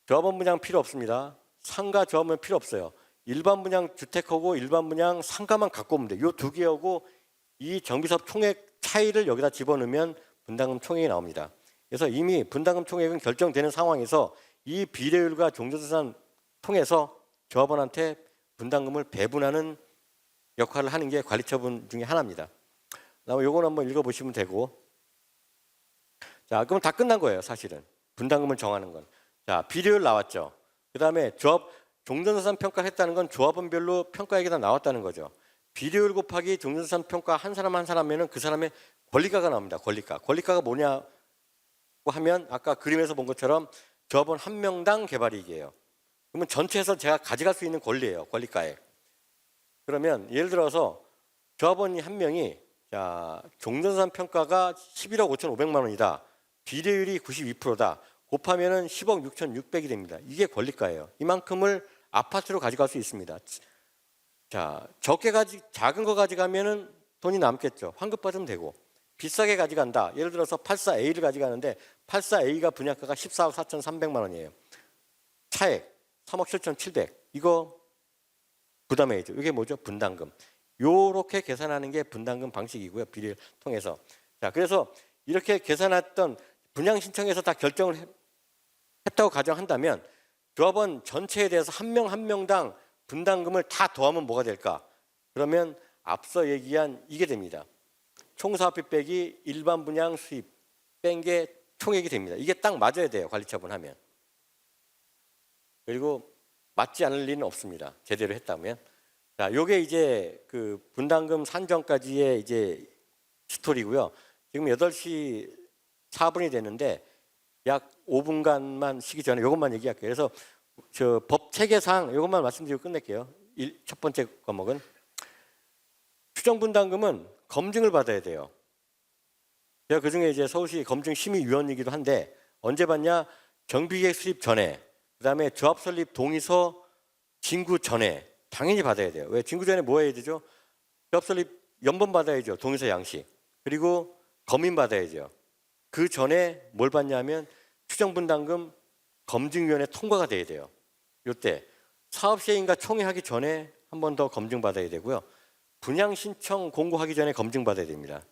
조합원 분양 필요 없습니다. 상가 조합원 필요 없어요. 일반 분양 주택하고 일반 분양 상가만 갖고 오면 돼요. 이 두 개하고 이 정비사업 총액 차이를 여기다 집어넣으면 분담금 총액이 나옵니다. 그래서 이미 분담금 총액은 결정되는 상황에서 이 비례율과 종전자산 통해서 조합원한테 분담금을 배분하는 역할을 하는 게 관리처분 중에 하나입니다. 그다음에 요건 한번 읽어보시면 되고, 자, 그럼 다 끝난 거예요, 사실은. 분담금을 정하는 건. 자, 비례율 나왔죠. 그다음에 종전자산 평가를 했다는 건 조합원별로 평가액이 다 나왔다는 거죠. 비례율 곱하기 종전자산 평가 한 사람 한 사람이면 그 사람의 권리가가 나옵니다. 권리가가 뭐냐고 하면 아까 그림에서 본 것처럼 조합원 한 명당 개발이익이에요. 그러면 전체에서 제가 가져갈 수 있는 권리예요. 권리가액. 그러면 예를 들어서 조합원이 한 명이 자, 종전자산 평가가 11억 5,500만 원이다. 비례율이 92%다. 곱하면은 10억 6,600이 됩니다. 이게 권리가예요. 이만큼을 아파트로 가져갈 수 있습니다. 자, 작은 거 가져가면은 돈이 남겠죠. 환급 받으면 되고. 비싸게 가져간다. 예를 들어서 84A를 가져가는데 84A가 분양가가 14억 4,300만 원이에요. 차액 3억 7,700. 이거 부담해야죠. 이게 뭐죠? 분담금. 요렇게 계산하는 게 분담금 방식이고요. 비례를 통해서. 자, 그래서 이렇게 계산했던 분양 신청에서 다 결정을 했다고 가정한다면 조합원 전체에 대해서 한 명 한 명당 분담금을 다 더하면 뭐가 될까? 그러면 앞서 얘기한 이게 됩니다. 총사업비 빼기 일반 분양 수입 뺀 게 총액이 됩니다. 이게 딱 맞아야 돼요. 관리처분 하면. 그리고 맞지 않을 리는 없습니다. 제대로 했다면. 자, 요게 이제 그 분담금 산정까지의 이제 스토리고요. 지금 8시 4분이 됐는데 약 5분간만 쉬기 전에 이것만 얘기할게요. 그래서 저 법 체계상 이것만 말씀드리고 끝낼게요. 첫 번째 과목은 추정 분담금은 검증을 받아야 돼요. 제가 그중에 이제 서울시 검증심의위원이기도 한데 언제 받냐? 정비계획 수립 전에, 그다음에 조합 설립 동의서 진구 전에 당연히 받아야 돼요. 왜? 진구 전에 뭐 해야 되죠? 조합 설립 연번 받아야죠. 동의서 양식. 그리고 검인 받아야죠. 그 전에 뭘 받냐면 추정 분담금 검증위원회 통과가 돼야 돼요. 이때 사업 시행인가 총회하기 전에 한 번 더 검증 받아야 되고요. 분양 신청 공고하기 전에 검증 받아야 됩니다.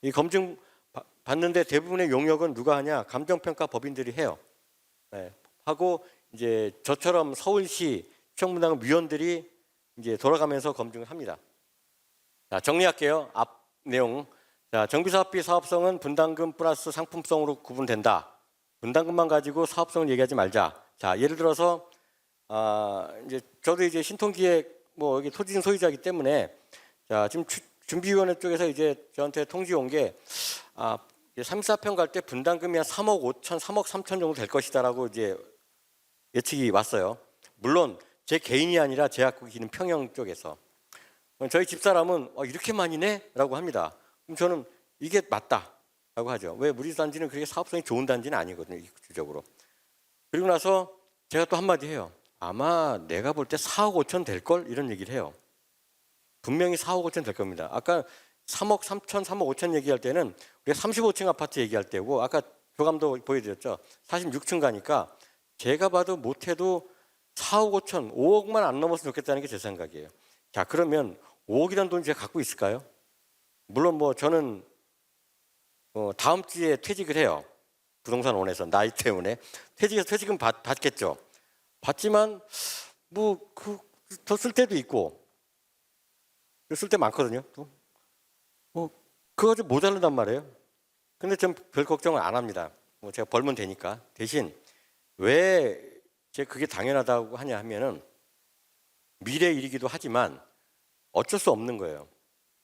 이 검증 받는데 대부분의 용역은 누가 하냐? 감정평가 법인들이 해요. 네. 하고 이제 저처럼 서울시 추정 분담금 위원들이 이제 돌아가면서 검증을 합니다. 자, 정리할게요. 앞 내용. 자, 정비사업비 사업성은 분담금 플러스 상품성으로 구분된다. 분담금만 가지고 사업성을 얘기하지 말자. 자, 예를 들어서 이제 저도 이제 신통기획 뭐 여기 토지증 소유자이기 때문에 자, 지금 준비위원회 쪽에서 이제 저한테 통지 온 게 34평 갈 때 분담금이 한 3억 5천, 3억 3천 정도 될 것이다라고 이제 예측이 왔어요. 물론 제 개인이 아니라 제 갖고 계시는 평형 쪽에서 저희 집사람은 이렇게 많이 내? 라고 합니다. 그럼 저는 이게 맞다라고 하죠. 왜? 우리 단지는 그렇게 사업성이 좋은 단지는 아니거든요. 구조적으로. 그리고 나서 제가 또 한마디 해요. 아마 내가 볼 때 4억 5천 될걸? 이런 얘기를 해요. 분명히 4억 5천 될 겁니다. 아까 3억 3천, 3억 5천 얘기할 때는 우리가 35층 아파트 얘기할 때고 아까 교감도 보여드렸죠. 46층 가니까 제가 봐도 못해도 4억 5천, 5억만 안 넘었으면 좋겠다는 게 제 생각이에요. 자, 그러면 5억이라는 돈 제가 갖고 있을까요? 물론 뭐 저는 다음 주에 퇴직을 해요. 부동산원에서 나이 때문에 퇴직은 받겠죠. 받지만 뭐 더 쓸 때도 있고 쓸 때 많거든요. 그거 좀 모자란단 말이에요. 근데 전 별 걱정을 안 합니다. 뭐 제가 벌면 되니까. 대신 왜 제가 그게 당연하다고 하냐 하면은 미래 일이기도 하지만 어쩔 수 없는 거예요.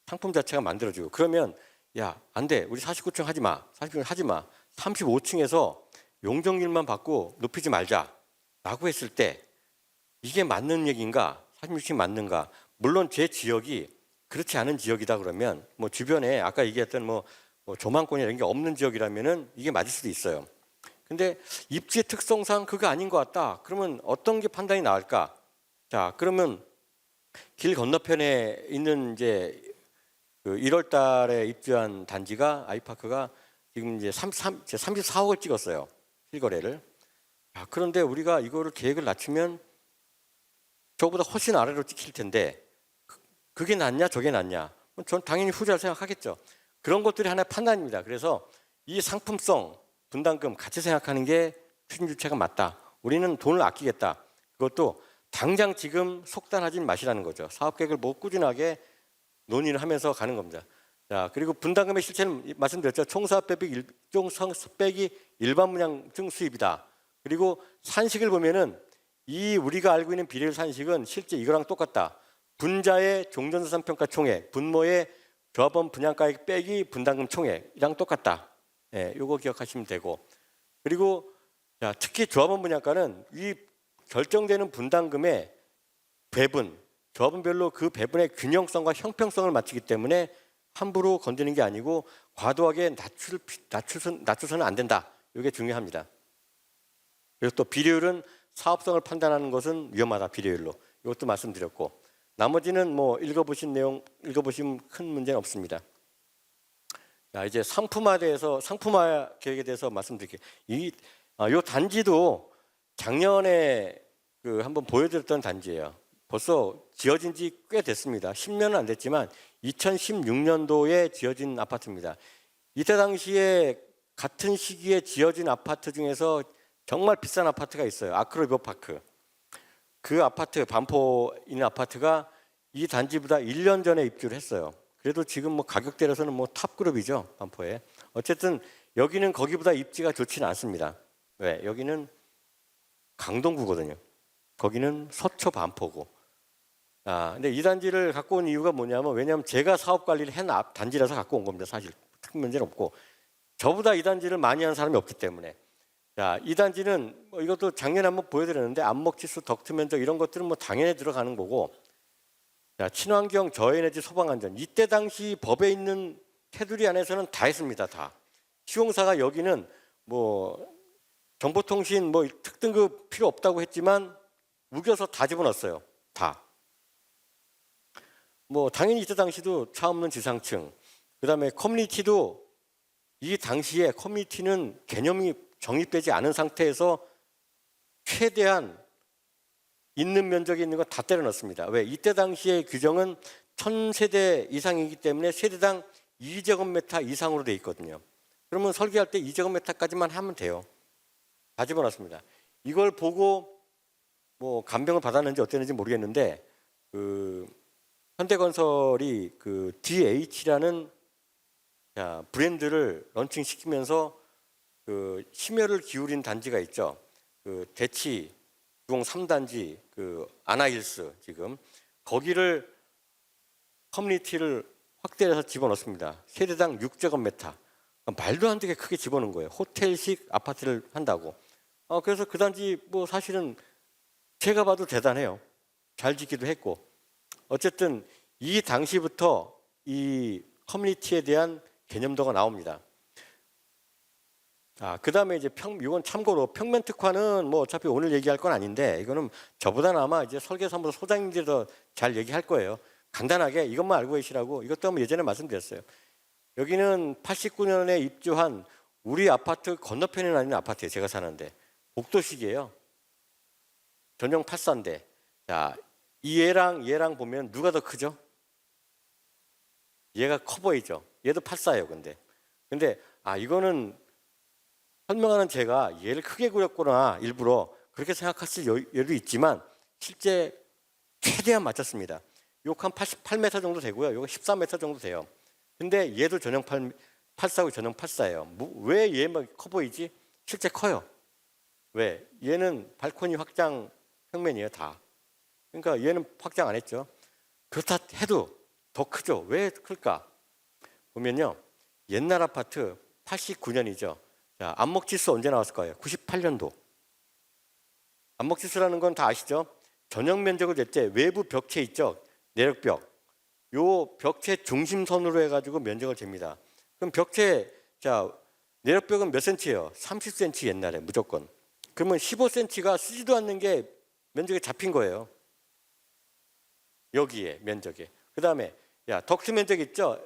상품 자체가 만들어지고. 그러면 야, 안 돼. 우리 49층 하지 마. 49층 하지 마. 35층에서 용적률만 받고 높이지 말자. 라고 했을 때 이게 맞는 얘기인가? 46층 맞는가? 물론 제 지역이 그렇지 않은 지역이다 그러면 뭐 주변에 아까 얘기했던 뭐 조망권이 이런 게 없는 지역이라면은 이게 맞을 수도 있어요. 근데 입지의 특성상 그거 아닌 것 같다. 그러면 어떤 게 판단이 나을까? 자, 그러면 길 건너편에 있는 이제 그 1월 달에 입주한 단지가 아이파크가 지금 이제 34억을 찍었어요. 실거래를. 그런데 우리가 이거를 계획을 낮추면 저보다 훨씬 아래로 찍힐 텐데 그게 낫냐 저게 낫냐? 전 당연히 후자를 생각하겠죠. 그런 것들이 하나의 판단입니다. 그래서 이 상품성, 분담금 같이 생각하는 게 추진 주체가 맞다. 우리는 돈을 아끼겠다. 그것도 당장 지금 속단하진 마시라는 거죠. 사업 계획을 뭐 꾸준하게 논의를 하면서 가는 겁니다. 자, 그리고 분담금의 실체는 말씀드렸죠. 총사업 빼기 일반 분양증 수입이다. 그리고 산식을 보면은 이 우리가 알고 있는 비례율 산식은 실제 이거랑 똑같다. 분자의 종전자산 평가 총액, 분모의 조합원 분양가액 빼기 분담금 총액이랑 똑같다. 예, 요거 기억하시면 되고. 그리고 자, 특히 조합원 분양가는 이 결정되는 분담금의 배분, 조합원별로 그 배분의 균형성과 형평성을 맞추기 때문에 함부로 건드는 게 아니고 과도하게 낮춰서는 안 된다. 이게 중요합니다. 그리고 또 비례율은 사업성을 판단하는 것은 위험하다. 비례율로. 이것도 말씀드렸고 나머지는 뭐 읽어보신 내용, 읽어보시면 큰 문제는 없습니다. 자, 이제 상품화 계획에 대해서 말씀드릴게요. 요 단지도 작년에 한번 보여드렸던 단지예요. 벌써 지어진 지 꽤 됐습니다. 10년은 안 됐지만 2016년도에 지어진 아파트입니다. 이때 당시에 같은 시기에 지어진 아파트 중에서 정말 비싼 아파트가 있어요. 아크로비오파크. 그 아파트, 반포 있는 아파트가 이 단지보다 1년 전에 입주를 했어요. 그래도 지금 뭐 가격대로서는 뭐 탑그룹이죠, 반포에. 어쨌든 여기는 거기보다 입지가 좋지는 않습니다. 왜? 여기는 강동구거든요. 거기는 서초 반포고. 근데 이 단지를 갖고 온 이유가 뭐냐면, 왜냐하면 제가 사업 관리를 한 단지라서 갖고 온 겁니다. 사실 큰 문제는 없고, 저보다 이 단지를 많이 하는 사람이 없기 때문에. 자, 이 단지는 뭐 이것도 작년에 한번 보여드렸는데, 암목지수, 덕트 면적 이런 것들은 뭐 당연히 들어가는 거고, 자, 친환경, 저에너지, 소방안전, 이때 당시 법에 있는 테두리 안에서는 다 했습니다. 다. 시공사가 여기는 뭐 정보통신 뭐 특등급 필요 없다고 했지만 우겨서 다 집어넣었어요. 다. 뭐 당연히 이때 당시도 차 없는 지상층, 그다음에 커뮤니티도 이 당시에 커뮤니티는 개념이 정립되지 않은 상태에서 최대한 있는 면적이 있는 건 다 때려 넣습니다. 왜? 이때 당시의 규정은 1000세대 이상이기 때문에 세대당 2제곱미터 이상으로 돼 있거든요. 그러면 설계할 때 2제곱미터까지만 하면 돼요. 다 집어넣습니다. 이걸 보고 뭐 감명을 받았는지 어땠는지 모르겠는데, 현대건설이 DH라는 브랜드를 런칭시키면서 심혈을 기울인 단지가 있죠. 대치 주공 3단지 아나힐스, 지금 거기를 커뮤니티를 확대해서 집어넣습니다. 세대당 6제곱미터. 말도 안 되게 크게 집어넣은 거예요. 호텔식 아파트를 한다고. 그래서 그 단지 뭐 사실은 제가 봐도 대단해요. 잘 짓기도 했고. 어쨌든 이 당시부터 이 커뮤니티에 대한 개념도가 나옵니다. 그다음에 이제 이건 참고로 평면 특화는 뭐 어차피 오늘 얘기할 건 아닌데, 이거는 저보다는 아마 이제 설계사무소 소장님들이 더 잘 얘기할 거예요. 간단하게 이것만 알고 계시라고. 이것도 한번 예전에 말씀드렸어요. 여기는 89년에 입주한 우리 아파트 건너편에 있는 아파트예요. 제가 사는데 복도식이에요. 전용 84인데, 자, 얘랑 보면 누가 더 크죠? 얘가 커 보이죠? 얘도 84예요. 근데 이거는 설명하는 제가 얘를 크게 그렸구나 일부러 그렇게 생각하실 여유도 있지만 실제 최대한 맞췄습니다. 요거 한 88m 정도 되고요. 요거 14m 정도 돼요. 근데 얘도 전용 84고 전용 84예요. 왜 얘만 커 보이지? 실제 커요. 왜? 얘는 발코니 확장 평면이에요, 다. 그러니까 얘는 확장 안 했죠. 그렇다 해도 더 크죠. 왜 클까? 보면요. 옛날 아파트 89년이죠. 자, 안목지수 언제 나왔을 거예요? 98년도. 안목지수라는 건 다 아시죠? 전용 면적을 낼 때 외부 벽체 있죠? 내력벽. 요 벽체 중심선으로 해가지고 면적을 잽니다. 그럼 내력벽은 몇 센치예요? 30cm 옛날에 무조건. 그러면 15cm가 쓰지도 않는 게 면적에 잡힌 거예요. 여기에 면적에. 그 다음에 덕트 면적 있죠?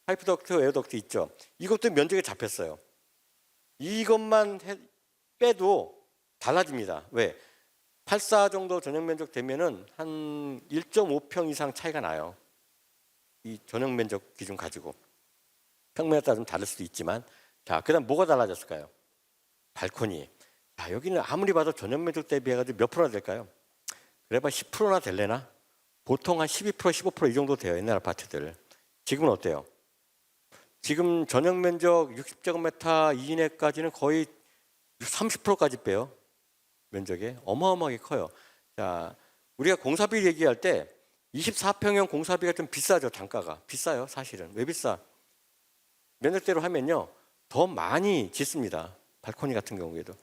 파이프 덕트, 에어 덕트 있죠? 이것도 면적에 잡혔어요. 이것만 빼도 달라집니다. 왜? 84 정도 전용 면적 되면은 한 1.5평 이상 차이가 나요. 이 전용 면적 기준 가지고. 평면에 따라 좀 다를 수도 있지만. 자, 그다음 뭐가 달라졌을까요? 발코니. 여기는 아무리 봐도 전용 면적 대비해가지고 몇 프로나 될까요? 그래봐 10%나 될래나? 보통 한 12%, 15% 이 정도 돼요. 옛날 아파트들. 지금은 어때요? 지금 전용 면적 60제곱미터 이내까지는 거의 30%까지 빼요. 면적에. 어마어마하게 커요. 자, 우리가 공사비 얘기할 때 24평형 공사비가 좀 비싸죠. 단가가. 비싸요. 사실은. 왜 비싸? 면적대로 하면요. 더 많이 짓습니다. 발코니 같은 경우에도.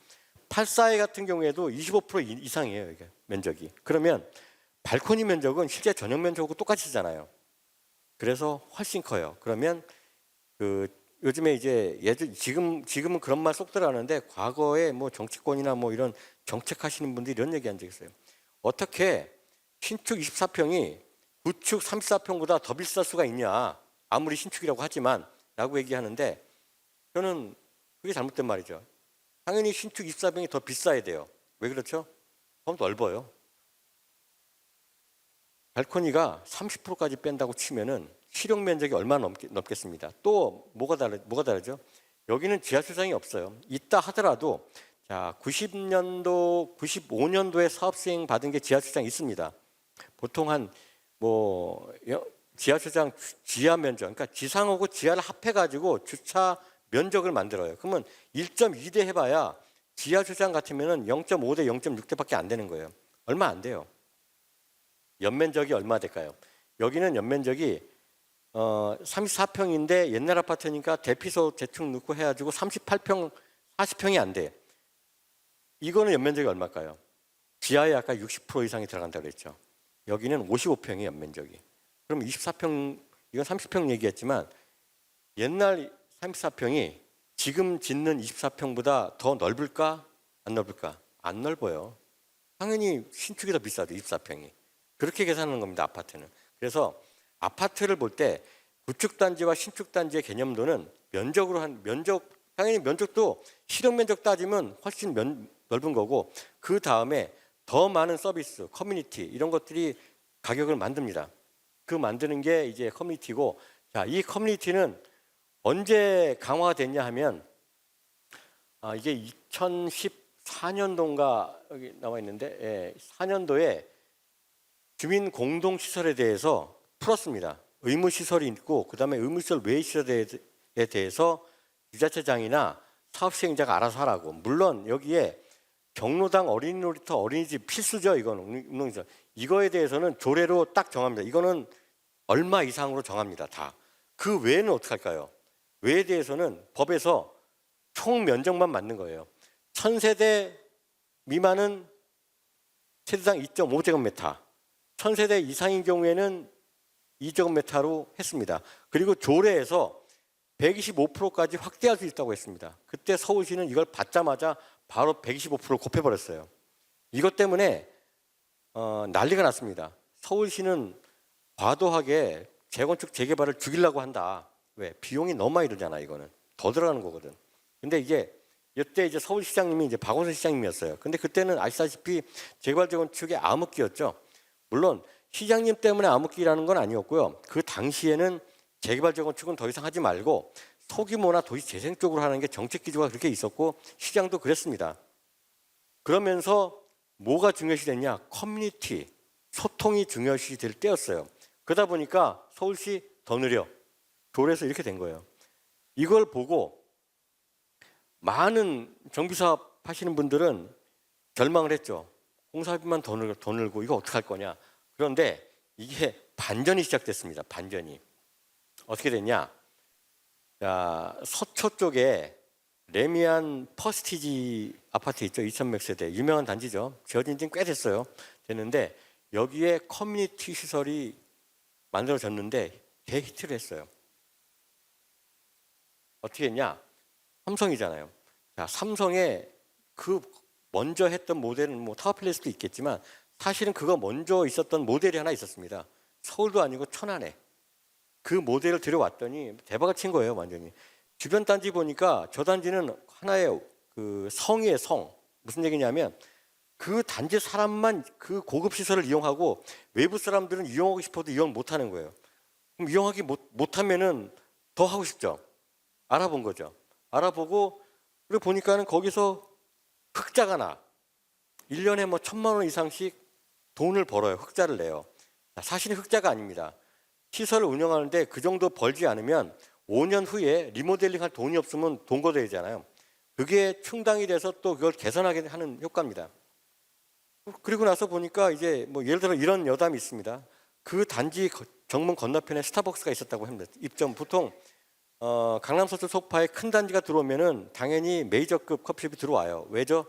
84회 같은 경우에도 25% 이상이에요. 이게 면적이. 그러면 발코니 면적은 실제 전용 면적하고 똑같이잖아요. 그래서 훨씬 커요. 그러면 요즘에 이제 지금은 그런 말 쏙 들어가는데, 과거에 뭐 정치권이나 뭐 이런 정책하시는 분들이 이런 얘기 한 적 있어요. 어떻게 신축 24평이 구축 34평보다 더 비쌀 수가 있냐? 아무리 신축이라고 하지만 라고 얘기하는데 저는 그게 잘못된 말이죠. 당연히 신축 24평이 더 비싸야 돼요. 왜 그렇죠? 더 넓어요. 발코니가 30%까지 뺀다고 치면은 실용 면적이 얼마나 넘겠습니다. 또 뭐가 다르죠? 여기는 지하주차장이 없어요. 있다 하더라도 자 90년도, 95년도에 사업 시행 받은 게 지하주차장 있습니다. 보통 한 뭐 지하주차장 지하 면적, 그러니까 지상하고 지하를 합해가지고 주차 면적을 만들어요. 그러면 1.2대 해봐야 지하주차장 같으면은 0.5대, 0.6대밖에 안 되는 거예요. 얼마 안 돼요. 연면적이 얼마 될까요? 여기는 연면적이 34평인데 옛날 아파트니까 대피소 대충 넣고 해가지고 38평, 40평이 안 돼. 이거는 연면적이 얼마일까요? 지하에 아까 60% 이상이 들어간다고 그랬죠. 여기는 55평이 연면적이. 그럼 24평, 이건 30평 얘기했지만 옛날 34평이 지금 짓는 24평보다 더 넓을까? 안 넓을까? 안 넓어요. 당연히 신축이 더 비싸죠, 24평이. 그렇게 계산하는 겁니다, 아파트는. 그래서 아파트를 볼 때 구축단지와 신축단지의 개념도는 당연히 면적도 실용 면적 따지면 훨씬 넓은 거고, 그 다음에 더 많은 서비스, 커뮤니티 이런 것들이 가격을 만듭니다. 그 만드는 게 이제 커뮤니티고, 자, 이 커뮤니티는 언제 강화됐냐 하면 이게 2014년도인가 여기 나와 있는데, 예, 4년도에 주민 공동 시설에 대해서 풀었습니다. 의무 시설이 있고 그다음에 의무 시설 외의 시설에 대해서 지자체장이나 사업 시행자가 알아서 하라고. 물론 여기에 경로당 어린이 놀이터, 어린이집 필수죠. 이거는 운동시설. 이거에 대해서는 조례로 딱 정합니다. 이거는 얼마 이상으로 정합니다. 다. 그 외에는 어떻게 할까요? 외에 대해서는 법에서 총 면적만 맞는 거예요. 1000세대 미만은 세대당 2.5제곱미터, 1000세대 이상인 경우에는 2제곱미터로 했습니다. 그리고 조례에서 125%까지 확대할 수 있다고 했습니다. 그때 서울시는 이걸 받자마자 바로 125%를 곱해버렸어요. 이것 때문에 난리가 났습니다. 서울시는 과도하게 재건축 재개발을 죽이려고 한다. 왜? 비용이 너무 많이 들잖아. 이거는 더 들어가는 거거든. 근데 이때 이제 서울시장님이 이제 박원순 시장님이었어요. 근데 그때는 아시다시피 재개발 재건축의 암흑기였죠. 물론 시장님 때문에 암흑기라는 건 아니었고요. 그 당시에는 재개발 재건축은 더 이상 하지 말고 소규모나 도시 재생 쪽으로 하는 게 정책 기조가 그렇게 있었고 시장도 그랬습니다. 그러면서 뭐가 중요시 됐냐? 커뮤니티, 소통이 중요시 될 때였어요. 그러다 보니까 서울시 더 느려. 조례에서 이렇게 된 거예요. 이걸 보고 많은 정비사업 하시는 분들은 절망을 했죠. 공사비만 더 늘고 이거 어떡할 거냐. 그런데 이게 반전이 시작됐습니다. 반전이. 어떻게 됐냐. 자, 서초 쪽에 레미안 퍼스티지 아파트 있죠. 2000몇 세대. 유명한 단지죠. 지어진 지는 꽤 됐어요. 됐는데 여기에 커뮤니티 시설이 만들어졌는데 대히트를 했어요. 어떻게 했냐. 삼성이잖아요. 자, 삼성의 그 먼저 했던 모델은 뭐 타워필레스도 있겠지만 사실은 그거 먼저 있었던 모델이 하나 있었습니다. 서울도 아니고 천안에. 그 모델을 들여왔더니 대박을 친 거예요, 완전히. 주변 단지 보니까 저 단지는 하나의 그 성이에요, 성. 무슨 얘기냐면 그 단지 사람만 그 고급 시설을 이용하고 외부 사람들은 이용하고 싶어도 이용 못 하는 거예요. 그럼 이용하기 못하면은 더 하고 싶죠. 알아본 거죠. 알아보고 그리고 보니까는 거기서 흑자가 나. 1년에 뭐 1000만 원 이상씩 돈을 벌어요. 흑자를 내요. 사실은 흑자가 아닙니다. 시설을 운영하는데 그 정도 벌지 않으면 5년 후에 리모델링 할 돈이 없으면 돈 걷어야 되잖아요. 그게 충당이 돼서 또 그걸 개선하게 하는 효과입니다. 그리고 나서 보니까 이제 뭐 예를 들어 이런 여담이 있습니다. 그 단지 정문 건너편에 스타벅스가 있었다고 합니다. 입점 보통 강남 서초 속파에 큰 단지가 들어오면은 당연히 메이저급 커피숍이 들어와요. 왜죠?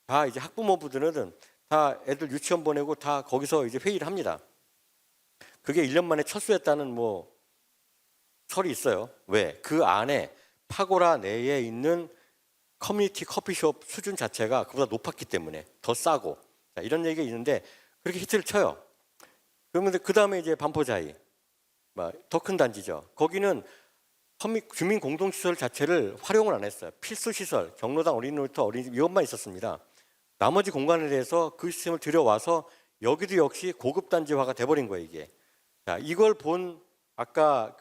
다 이제 학부모부들은 다 애들 유치원 보내고 다 거기서 이제 회의를 합니다. 그게 1년 만에 철수했다는 뭐 설이 있어요. 왜? 그 안에 파고라 내에 있는 커뮤니티 커피숍 수준 자체가 그보다 높았기 때문에 더 싸고. 자, 이런 얘기가 있는데 그렇게 히트를 쳐요. 그러면 그 다음에 이제 반포자이 더 큰 단지죠. 거기는 주민 공동시설 자체를 활용을 안 했어요. 필수 시설, 경로당, 어린이놀이터, 어린이집 이것만 있었습니다. 나머지 공간에 대해서 그 시스템을 들여와서 여기도 역시 고급 단지화가 돼버린 거예요, 이게. 자, 이걸 본 아까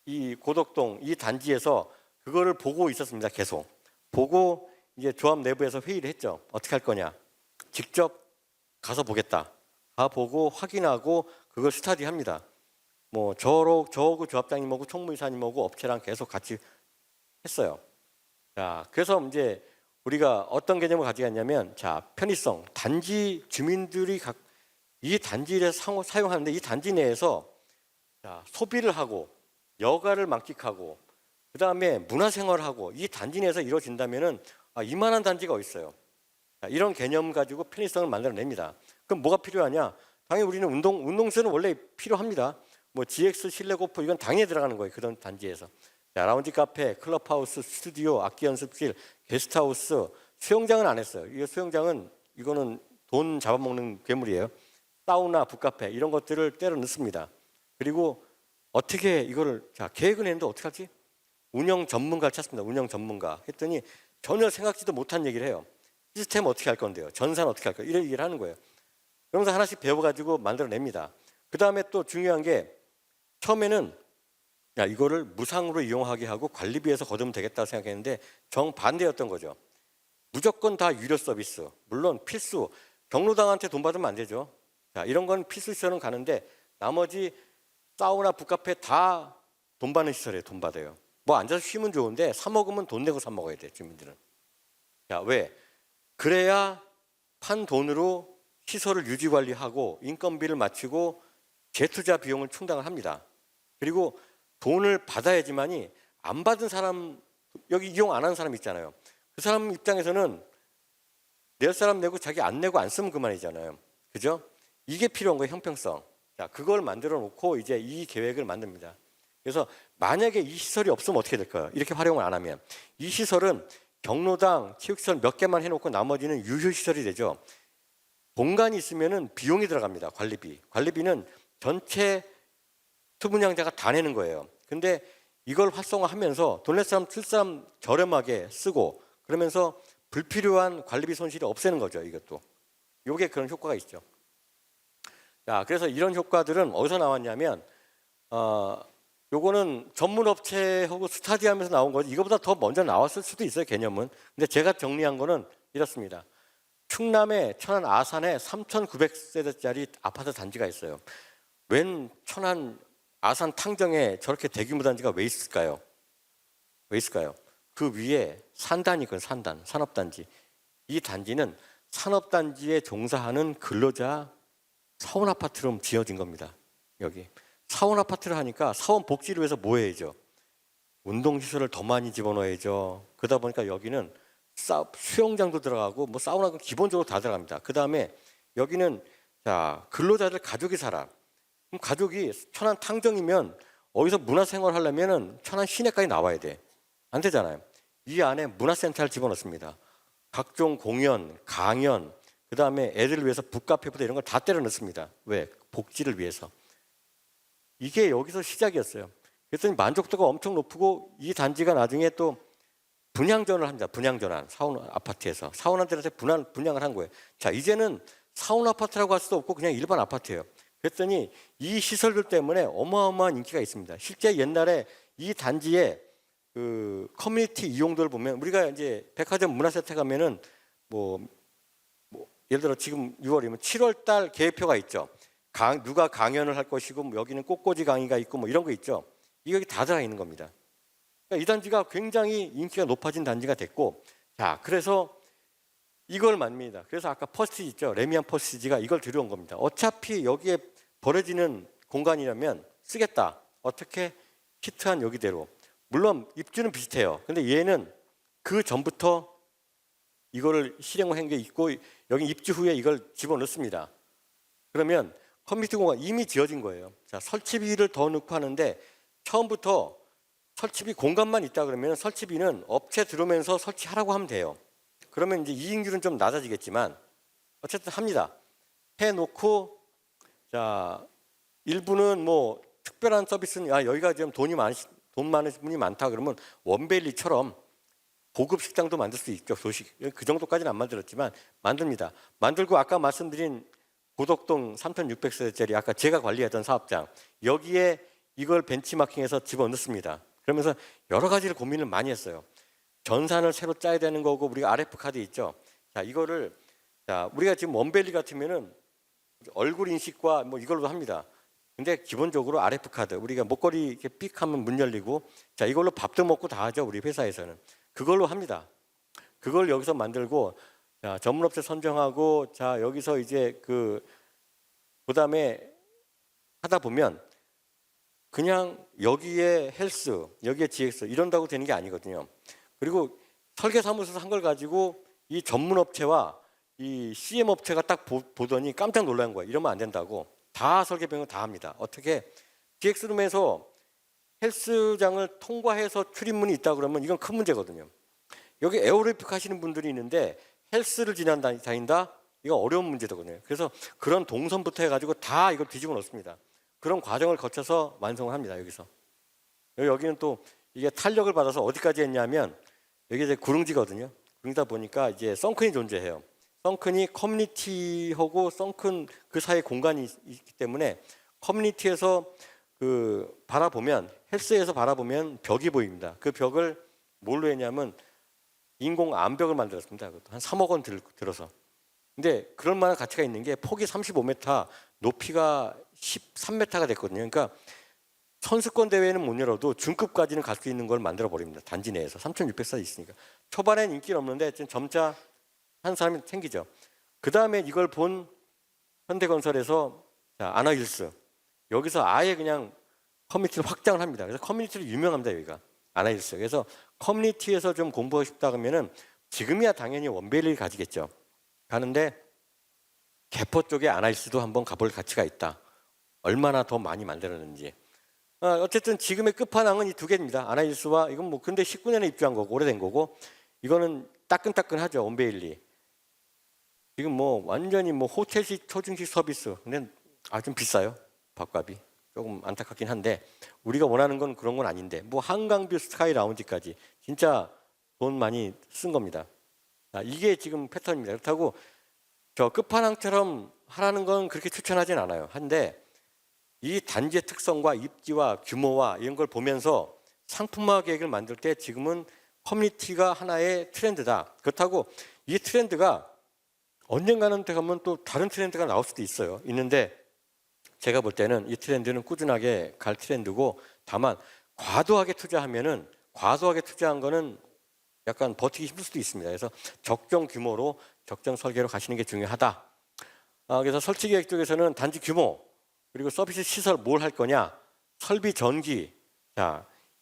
이 고덕동 이 단지에서 그거를 보고 있었습니다. 계속 보고 이제 조합 내부에서 회의를 했죠. 어떻게 할 거냐? 직접 가서 보겠다. 가보고 확인하고 그걸 스터디합니다. 뭐 저하고 조합장님하고 총무이사님하고 업체랑 계속 같이 했어요. 자, 그래서 이제 우리가 어떤 개념을 가져갔냐면, 자, 편의성, 단지 주민들이 이 단지를 사용하는데 이 단지 내에서 자, 소비를 하고 여가를 만끽하고 그 다음에 문화생활을 하고 이 단지 내에서 이루어진다면은 이만한 단지가 어디 있어요? 자, 이런 개념 가지고 편의성을 만들어냅니다. 그럼 뭐가 필요하냐? 당연히 우리는 운동시설은 원래 필요합니다. 뭐 GX, 실내 골프 이건 당연히 들어가는 거예요. 그런 단지에서. 자, 라운지 카페, 클럽하우스, 스튜디오, 악기 연습실, 게스트하우스, 수영장은 안 했어요. 이 수영장은 이거는 돈 잡아먹는 괴물이에요. 사우나, 북카페 이런 것들을 때려 넣습니다. 그리고 어떻게 이거를 계획은 했는데 어떻게 하지? 운영 전문가를 찾습니다. 운영 전문가 했더니 전혀 생각지도 못한 얘기를 해요. 시스템 어떻게 할 건데요? 전산 어떻게 할 거예요? 이런 얘기를 하는 거예요. 그러면서 하나씩 배워가지고 만들어냅니다. 그 다음에 또 중요한 게 처음에는 이거를 무상으로 이용하게 하고 관리비에서 거두면 되겠다고 생각했는데 정반대였던 거죠. 무조건 다 유료 서비스. 물론 필수. 경로당한테 돈 받으면 안 되죠. 자, 이런 건 필수 시설은 가는데 나머지 사우나, 북카페 다 돈 받는 시설이에요. 돈 받아요. 뭐 앉아서 쉬면 좋은데 사 먹으면 돈 내고 사 먹어야 돼, 주민들은. 자, 왜? 그래야 판 돈으로 시설을 유지 관리하고 인건비를 맞추고 재투자 비용을 충당을 합니다. 그리고 돈을 받아야지만이 안 받은 사람, 여기 이용 안 하는 사람 있잖아요. 그 사람 입장에서는 낼 사람 내고 자기 안 내고 안 쓰면 그만이잖아요. 그죠? 이게 필요한 거예요, 형평성. 자, 그걸 만들어 놓고 이제 이 계획을 만듭니다. 그래서 만약에 이 시설이 없으면 어떻게 될까요? 이렇게 활용을 안 하면. 이 시설은 경로당, 체육시설 몇 개만 해놓고 나머지는 유휴시설이 되죠. 공간이 있으면은 비용이 들어갑니다. 관리비. 관리비는 전체 투분양자가 다 내는 거예요. 근데 이걸 활성화하면서 돈 낼 사람 쓸 사람 저렴하게 쓰고 그러면서 불필요한 관리비 손실을 없애는 거죠. 이것도. 요게 그런 효과가 있죠. 자, 그래서 이런 효과들은 어디서 나왔냐면 요거는 전문 업체하고 스타디하면서 나온 거지. 이거보다 더 먼저 나왔을 수도 있어요, 개념은. 근데 제가 정리한 거는 이렇습니다. 충남의 천안 아산에 3,900세대짜리 아파트 단지가 있어요. 웬 천안 아산 탕정에 저렇게 대규모 단지가 왜 있을까요? 왜 있을까요? 그 위에 산단이 있거든요. 산단, 산업단지. 이 단지는 산업단지에 종사하는 근로자 사원 아파트로 지어진 겁니다. 여기. 사원 아파트를 하니까 사원 복지를 위해서 뭐 해야죠? 운동시설을 더 많이 집어넣어야죠. 그러다 보니까 여기는 수영장도 들어가고 뭐 사우나가 기본적으로 다 들어갑니다. 그 다음에 여기는 자 근로자들 가족이 살아. 그럼 가족이 천안 탕정이면 어디서 문화생활 하려면은 천안 시내까지 나와야 돼. 안 되잖아요. 이 안에 문화센터를 집어넣습니다. 각종 공연, 강연, 그 다음에 애들을 위해서 북카페부터 이런 걸 다 때려 넣습니다. 왜? 복지를 위해서. 이게 여기서 시작이었어요. 그랬더니 만족도가 엄청 높고 이 단지가 나중에 또 분양전을 합니다. 분양전환 사원 아파트에서 사원한테한테 분양을 한 거예요. 자, 이제는 사원 아파트라고 할 수도 없고 그냥 일반 아파트예요. 그랬더니 이 시설들 때문에 어마어마한 인기가 있습니다. 실제 옛날에 이 단지에 그 커뮤니티 이용도를 보면 우리가 이제 백화점 문화센터 가면은 뭐 예를 들어 지금 6월이면 7월 달 계획표가 있죠. 누가 강연을 할 것이고 뭐 여기는 꽃꽂이 강의가 있고 뭐 이런 거 있죠. 이게 다 들어 있는 겁니다. 그러니까 이 단지가 굉장히 인기가 높아진 단지가 됐고, 자 그래서 이걸 만듭니다. 그래서 아까 퍼스티지 있죠. 레미안 퍼스티지가 이걸 들여온 겁니다. 어차피 여기에 버려지는 공간이라면 쓰겠다. 어떻게 히트한 여기대로. 물론 입주는 비슷해요. 근데 얘는 그 전부터 이거를 실행한 게 있고 여기 입주 후에 이걸 집어넣습니다. 그러면 커뮤니티 공간 이미 지어진 거예요. 자, 설치비를 더 넣고 하는데 처음부터 설치비 공간만 있다 그러면 설치비는 업체 들어오면서 설치하라고 하면 돼요. 그러면 이제 이익률은 좀 낮아지겠지만 어쨌든 합니다. 해놓고 자 일부는 뭐 특별한 서비스는 여기가 지금 돈 많으신 분이 많다 그러면 원베일리처럼 고급 식당도 만들 수 있죠. 조식 그 정도까지는 안 만들었지만 만듭니다. 만들고 아까 말씀드린 고덕동 3,600세대짜리 아까 제가 관리하던 사업장 여기에 이걸 벤치마킹해서 집어넣습니다. 그러면서 여러 가지를 고민을 많이 했어요. 전산을 새로 짜야 되는 거고 우리가 RF 카드 있죠. 자 이거를 우리가 지금 원벨리 같으면은 얼굴 인식과 뭐 이걸로 합니다. 근데 기본적으로 RF 카드 우리가 목걸이 이렇게 삑 하면 문 열리고 자 이걸로 밥도 먹고 다 하죠. 우리 회사에서는 그걸로 합니다. 그걸 여기서 만들고 전문업체 선정하고 자 여기서 이제 그다음에 하다 보면 그냥 여기에 헬스, 여기에 GX 이런다고 되는 게 아니거든요. 그리고 설계사무소에서 한 걸 가지고 이 전문업체와 이 CM 업체가 딱 보더니 깜짝 놀란 거예요. 이러면 안 된다고. 다 설계 변경 다 합니다. 어떻게? GX룸에서 헬스장을 통과해서 출입문이 있다 그러면 이건 큰 문제거든요. 여기 에어로빅 하시는 분들이 있는데 헬스를 다닌다? 이거 어려운 문제거든요. 그래서 그런 동선부터 해가지고 다 이걸 뒤집어 놓습니다. 그런 과정을 거쳐서 완성을 합니다. 여기서. 여기는 또 이게 탄력을 받아서 어디까지 했냐면 여기 이제 구릉지거든요. 구릉이다 보니까 이제 썬큰이 존재해요. 썬큰이 커뮤니티하고 썬큰 그 사이 공간이 있기 때문에 커뮤니티에서 바라보면 헬스에서 바라보면 벽이 보입니다. 그 벽을 뭘로 했냐면 인공 암벽을 만들었습니다. 한 3억 원 들어서. 근데 그럴 만한 가치가 있는 게 폭이 35m, 높이가 13m가 됐거든요. 그러니까 선수권 대회는 못 열어도 중급까지는 갈 수 있는 걸 만들어 버립니다. 단지 내에서 3,600사 있으니까. 초반엔 인기는 없는데 점차 한 사람이 생기죠. 그 다음에 이걸 본 현대건설에서 아나힐스 여기서 아예 그냥 커뮤니티를 확장을 합니다. 그래서 커뮤니티로 유명합니다. 여기가 아나힐스. 그래서 커뮤니티에서 좀 공부하고 싶다 그러면은 지금이야 당연히 원베일리를 가지겠죠. 가는데 개포 쪽에 아나힐스도 한번 가볼 가치가 있다. 얼마나 더 많이 만들었는지. 어쨌든 지금의 끝판왕은 이 두 개입니다. 아나힐스와 이건 뭐 근데 19년에 입주한 거고 오래된 거고 이거는 따끈따끈하죠. 원베일리. 지금 뭐 완전히 뭐 호텔식 초중식 서비스. 근데 좀 비싸요. 밥값이. 조금 안타깝긴 한데 우리가 원하는 건 그런 건 아닌데 뭐 한강뷰 스카이 라운지까지 진짜 돈 많이 쓴 겁니다. 이게 지금 패턴입니다. 그렇다고 저 끝판왕처럼 하라는 건 그렇게 추천하진 않아요. 한데 이 단지의 특성과 입지와 규모와 이런 걸 보면서 상품화 계획을 만들 때 지금은 커뮤니티가 하나의 트렌드다. 그렇다고 이 트렌드가 언젠가는 가면 또 다른 트렌드가 나올 수도 있는데 제가 볼 때는 이 트렌드는 꾸준하게 갈 트렌드고 다만 과도하게 투자한 거는 약간 버티기 힘들 수도 있습니다. 그래서 적정 규모로 적정 설계로 가시는 게 중요하다. 그래서 설치 계획 쪽에서는 단지 규모 그리고 서비스 시설 뭘 할 거냐 설비 전기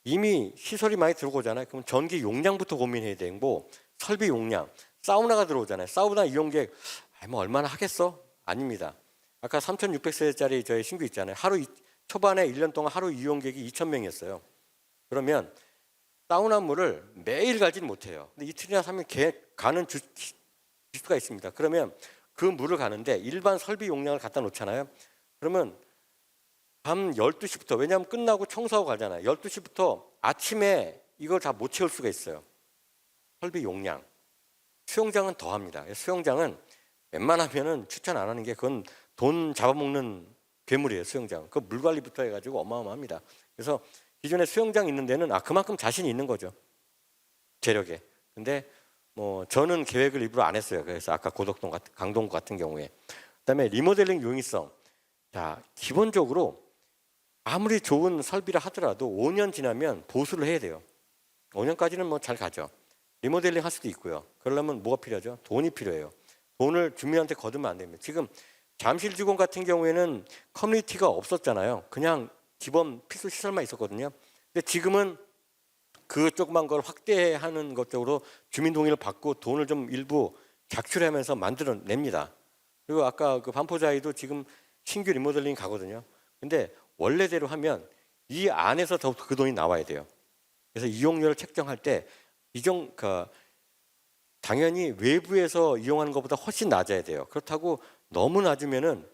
이미 시설이 많이 들어오잖아요. 그럼 전기 용량부터 고민해야 되고 설비 용량 사우나가 들어오잖아요. 사우나 이용객 뭐 얼마나 하겠어? 아닙니다. 아까 3,600세대짜리 저희 신규 있잖아요. 초반에 1년 동안 하루 이용객이 2,000명이었어요. 그러면 사우나물을 매일 가지는 못해요. 근데 이틀이나 3일 가는 주수가 있습니다. 그러면 그 물을 가는데 일반 설비 용량을 갖다 놓잖아요. 그러면 밤 12시부터 왜냐하면 끝나고 청소하고 가잖아요. 12시부터 아침에 이걸 다 못 채울 수가 있어요. 설비 용량. 수영장은 더 합니다. 수영장은 웬만하면은 추천 안 하는 게 그건 돈 잡아먹는 괴물이에요. 수영장. 그 물 관리부터 해가지고 어마어마합니다. 그래서 기존에 수영장 있는 데는 그만큼 자신이 있는 거죠. 재력에. 근데 뭐 저는 계획을 일부러 안 했어요. 그래서 아까 고덕동 강동구 같은 경우에. 그다음에 리모델링 용이성. 기본적으로 아무리 좋은 설비라 하더라도 5년 지나면 보수를 해야 돼요. 5년까지는 뭐 잘 가죠. 리모델링 할 수도 있고요. 그러려면 뭐가 필요하죠? 돈이 필요해요. 돈을 주민한테 거두면 안 됩니다. 지금 잠실주공 같은 경우에는 커뮤니티가 없었잖아요. 그냥 기본 필수 시설만 있었거든요. 근데 지금은 그 조그만 걸 확대하는 것 쪽으로 주민 동의를 받고 돈을 좀 일부 작출하면서 만들어냅니다. 그리고 아까 그 반포자이도 지금 신규 리모델링 가거든요. 근데 원래대로 하면 이 안에서 더 그 돈이 나와야 돼요. 그래서 이용료를 책정할 때 당연히 외부에서 이용하는 것보다 훨씬 낮아야 돼요. 그렇다고 너무 낮으면은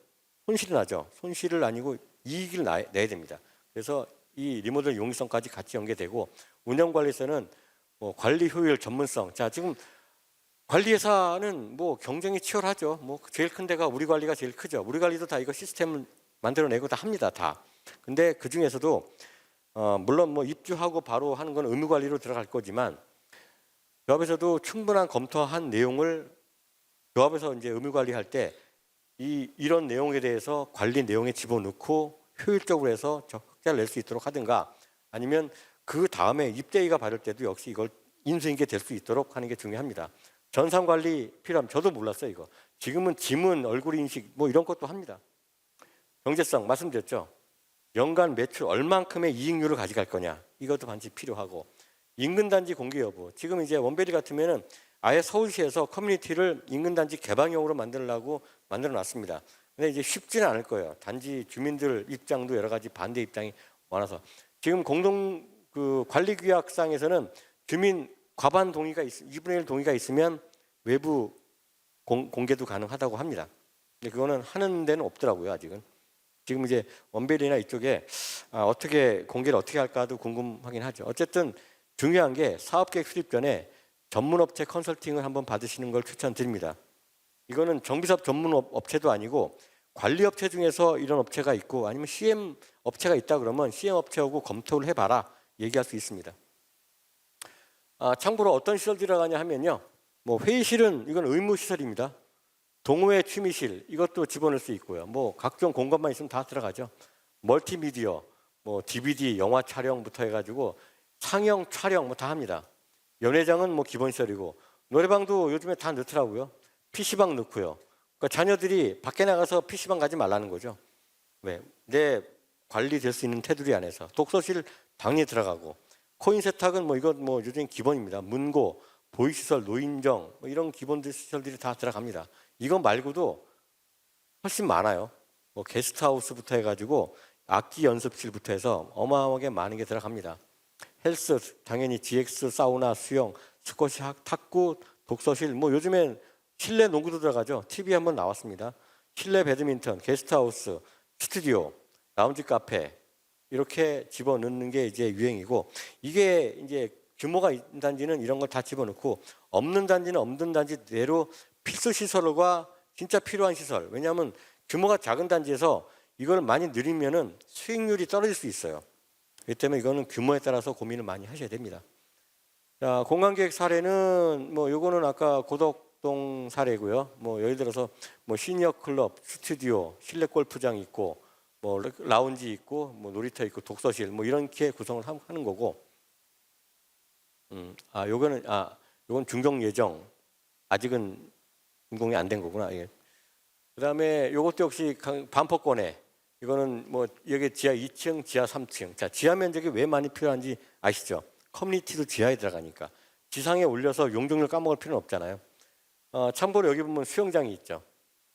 손실이 나죠. 손실을 아니고 이익을 내야 됩니다. 그래서 이 리모델 용이성까지 같이 연계되고 운영관리에서는 뭐 관리 효율, 전문성. 자, 지금 관리회사는 뭐 경쟁이 치열하죠. 뭐 제일 큰 데가 우리 관리가 제일 크죠. 우리 관리도 다 이거 시스템을 만들어내고 다 합니다, 다. 근데 그 중에서도 물론 뭐 입주하고 바로 하는 건 의무 관리로 들어갈 거지만 조합에서도 충분한 검토한 내용을 조합에서 이제 의무 관리할 때 이런 내용에 대해서 관리 내용에 집어넣고 효율적으로 해서 흑자를 낼 수 있도록 하든가 아니면 그 다음에 입대위가 받을 때도 역시 이걸 인수인계 될 수 있도록 하는 게 중요합니다. 전산 관리 필요하면 저도 몰랐어요, 이거. 지금은 지문, 얼굴 인식 뭐 이런 것도 합니다. 경제성 말씀드렸죠. 연간 매출 얼만큼의 이익률을 가져갈 거냐 이것도 반드시 필요하고 인근단지 공개 여부. 지금 이제 원베리 같으면은 아예 서울시에서 커뮤니티를 인근단지 개방형으로 만들려고 만들어 놨습니다. 근데 이제 쉽지는 않을 거예요. 단지 주민들 입장도 여러 가지 반대 입장이 많아서 지금 공동 그 관리규약상에서는 주민 과반 동의가 2분의 1 동의가 있으면 외부 공개도 가능하다고 합니다. 근데 그거는 하는 데는 없더라고요, 아직은. 지금 이제 원베리나 이쪽에 어떻게 공개를 어떻게 할까도 궁금하긴 하죠. 어쨌든 중요한 게 사업계획 수립 전에 전문업체 컨설팅을 한번 받으시는 걸 추천드립니다. 이거는 정비사업 전문 업체도 아니고 관리업체 중에서 이런 업체가 있고 아니면 CM 업체가 있다 그러면 CM 업체하고 검토를 해봐라 얘기할 수 있습니다. 참고로 어떤 시설 들어가냐 하면요. 뭐 회의실은 이건 의무시설입니다. 동호회 취미실 이것도 집어넣을 수 있고요. 뭐 각종 공간만 있으면 다 들어가죠. 멀티미디어, 뭐 DVD, 영화 촬영부터 해가지고 상영, 촬영 뭐 다 합니다. 연회장은 뭐 기본시설이고 노래방도 요즘에 다 넣더라고요. PC방 넣고요. 그러니까 자녀들이 밖에 나가서 PC방 가지 말라는 거죠. 왜? 내 관리될 수 있는 테두리 안에서. 독서실 당연히 들어가고 코인 세탁은 뭐 이건 뭐 요즘 기본입니다. 문고, 보이시설, 노인정 뭐 이런 기본 시설들이 다 들어갑니다. 이거 말고도 훨씬 많아요. 뭐 게스트하우스부터 해가지고 악기 연습실부터 해서 어마어마하게 많은 게 들어갑니다. 헬스, 당연히 GX, 사우나, 수영, 스쿼시, 탁구, 독서실, 뭐 요즘엔 실내 농구도 들어가죠. TV 한번 나왔습니다. 실내 배드민턴, 게스트하우스, 스튜디오, 라운지 카페 이렇게 집어넣는 게 이제 유행이고 이게 이제 규모가 있는 단지는 이런 걸 다 집어넣고 없는 단지는 없는 단지대로 필수 시설과 진짜 필요한 시설. 왜냐하면 규모가 작은 단지에서 이걸 많이 늘리면은 수익률이 떨어질 수 있어요. 그렇기 때문에 이거는 규모에 따라서 고민을 많이 하셔야 됩니다. 자, 공간계획 사례는 뭐 요거는 아까 고덕동 사례고요. 뭐 예를 들어서 뭐 시니어 클럽, 스튜디오, 실내 골프장 있고 뭐 라운지 있고 뭐 놀이터 있고 독서실 뭐 이렇게 구성을 하는 거고. 요건 중종 예정. 아직은 준공이 안 된 거구나. 예. 그다음에 요것도 역시 반포권에 이거는 뭐 여기 지하 2층, 지하 3층. 자, 지하 면적이 왜 많이 필요한지 아시죠? 커뮤니티도 지하에 들어가니까 지상에 올려서 용적률 까먹을 필요는 없잖아요. 참고로 여기 보면 수영장이 있죠.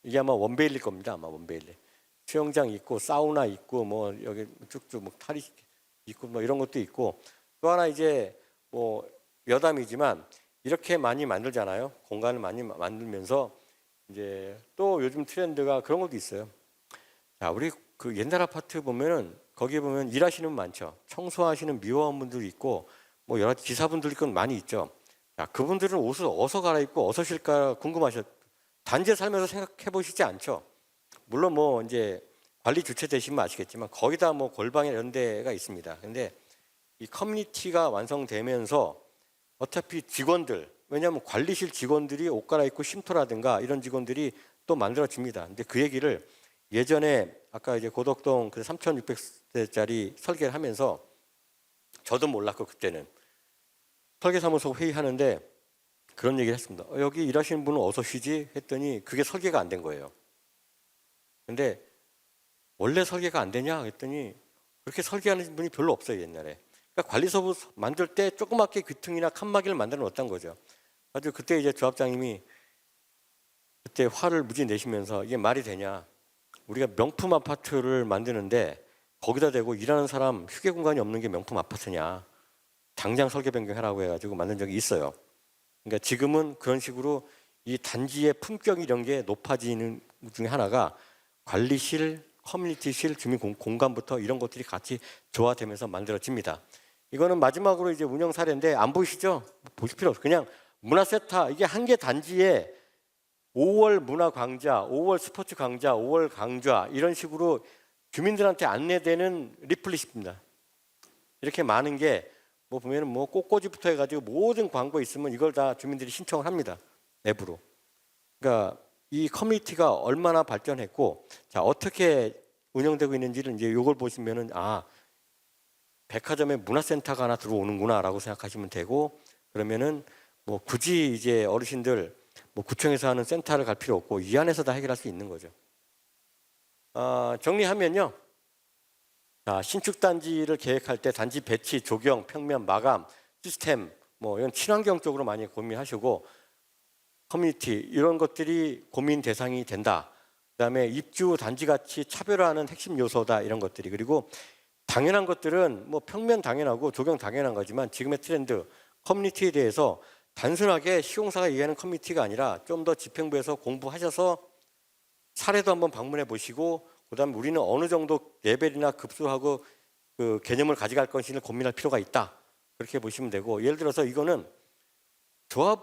이게 아마 원베일리 겁니다. 아마 원베일리. 수영장 있고 사우나 있고 뭐 여기 쭉쭉 뭐 탈이 있고 뭐 이런 것도 있고 또 하나 이제 뭐 여담이지만 이렇게 많이 만들잖아요. 공간을 많이 만들면서 이제 또 요즘 트렌드가 그런 것도 있어요. 자, 우리 그 옛날 아파트 보면은 거기에 보면 일하시는 분 많죠. 청소하시는 미화원분들 있고 뭐 여러 기사분들 있고 많이 있죠. 자, 그분들은 옷을 어디서 갈아입고 어디서 쉴까 궁금하셨. 단지에 살면서 생각해 보시지 않죠. 물론 뭐 이제 관리 주체 되시면 아시겠지만 거의 다 뭐 골방에 이런 데가 있습니다. 근데 이 커뮤니티가 완성되면서 어차피 직원들, 왜냐하면 관리실 직원들이 옷 갈아입고 쉼터라든가 이런 직원들이 또 만들어집니다. 근데 그 얘기를 예전에 아까 이제 고덕동 그 3,600세짜리 설계를 하면서 저도 몰랐고 그때는 설계사무소 회의하는데 그런 얘기를 했습니다. 여기 일하시는 분은 어디서 쉬지? 했더니 그게 설계가 안 된 거예요. 근데 원래 설계가 안 되냐? 했더니 그렇게 설계하는 분이 별로 없어요, 옛날에. 그러니까 관리소부 만들 때 조그맣게 귀퉁이나 칸막이를 만들어 놓았던 거죠. 아주 그때 이제 조합장님이 그때 화를 무지 내시면서 이게 말이 되냐? 우리가 명품 아파트를 만드는데 거기다 대고 일하는 사람 휴게 공간이 없는 게 명품 아파트냐? 당장 설계 변경하라고 해가지고 만든 적이 있어요. 그러니까 지금은 그런 식으로 이 단지의 품격 이런 게 높아지는 중에 하나가 관리실 커뮤니티실, 주민 공간부터 이런 것들이 같이 조화되면서 만들어집니다. 이거는 마지막으로 이제 운영 사례인데 안 보이시죠? 보실 필요 없어요. 그냥 문화센터 이게 한 개 단지에 5월 문화 광자, 5월 스포츠 광자, 5월 강좌 이런 식으로 주민들한테 안내되는 리플릿입니다. 이렇게 많은 게 뭐 보면은 뭐 꽃꽂이부터 해가지고 모든 광고 있으면 이걸 다 주민들이 신청을 합니다. 내부로. 그러니까 이 커뮤니티가 얼마나 발전했고, 자 어떻게 운영되고 있는지를 이제 이걸 보시면은 아 백화점에 문화센터가 하나 들어오는구나라고 생각하시면 되고, 그러면은 뭐 굳이 이제 어르신들 뭐 구청에서 하는 센터를 갈 필요 없고 이 안에서 다 해결할 수 있는 거죠. 정리하면요. 자, 신축 단지를 계획할 때 단지 배치, 조경, 평면, 마감, 시스템 뭐 이런 친환경 쪽으로 많이 고민하시고 커뮤니티 이런 것들이 고민 대상이 된다. 그다음에 입주 단지 가치 차별화하는 핵심 요소다 이런 것들이. 그리고 당연한 것들은 뭐 평면 당연하고 조경 당연한 거지만 지금의 트렌드 커뮤니티에 대해서 단순하게 시공사가 얘기하는 커뮤니티가 아니라 좀 더 집행부에서 공부하셔서 사례도 한번 방문해 보시고 그다음에 우리는 어느 정도 레벨이나 급수하고 그 개념을 가져갈 것인지를 고민할 필요가 있다. 그렇게 보시면 되고, 예를 들어서 이거는 조합을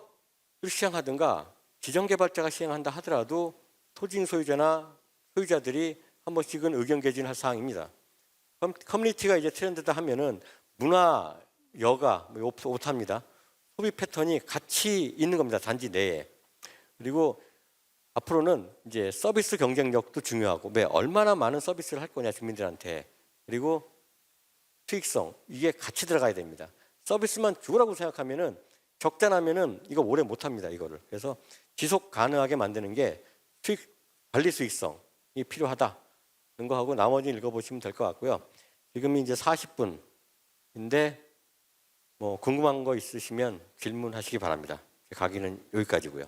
시행하든가 지정개발자가 시행한다 하더라도 토지 소유자나 소유자들이 한 번씩은 의견 개진할 사항입니다. 커뮤니티가 이제 트렌드다 하면은 문화, 여가, 오타입니다. 소비 패턴이 같이 있는 겁니다. 단지 내에. 그리고 앞으로는 이제 서비스 경쟁력도 중요하고, 왜 얼마나 많은 서비스를 할 거냐 주민들한테. 그리고 수익성 이게 같이 들어가야 됩니다. 서비스만 주라고 생각하면은 적자 나면은 이거 오래 못 합니다. 이거를. 그래서 지속 가능하게 만드는 게 관리 수익성이 필요하다. 이런 거 하고 나머지 읽어보시면 될 것 같고요. 지금 이제 40분인데 뭐 궁금한 거 있으시면 질문하시기 바랍니다. 강의는 여기까지고요.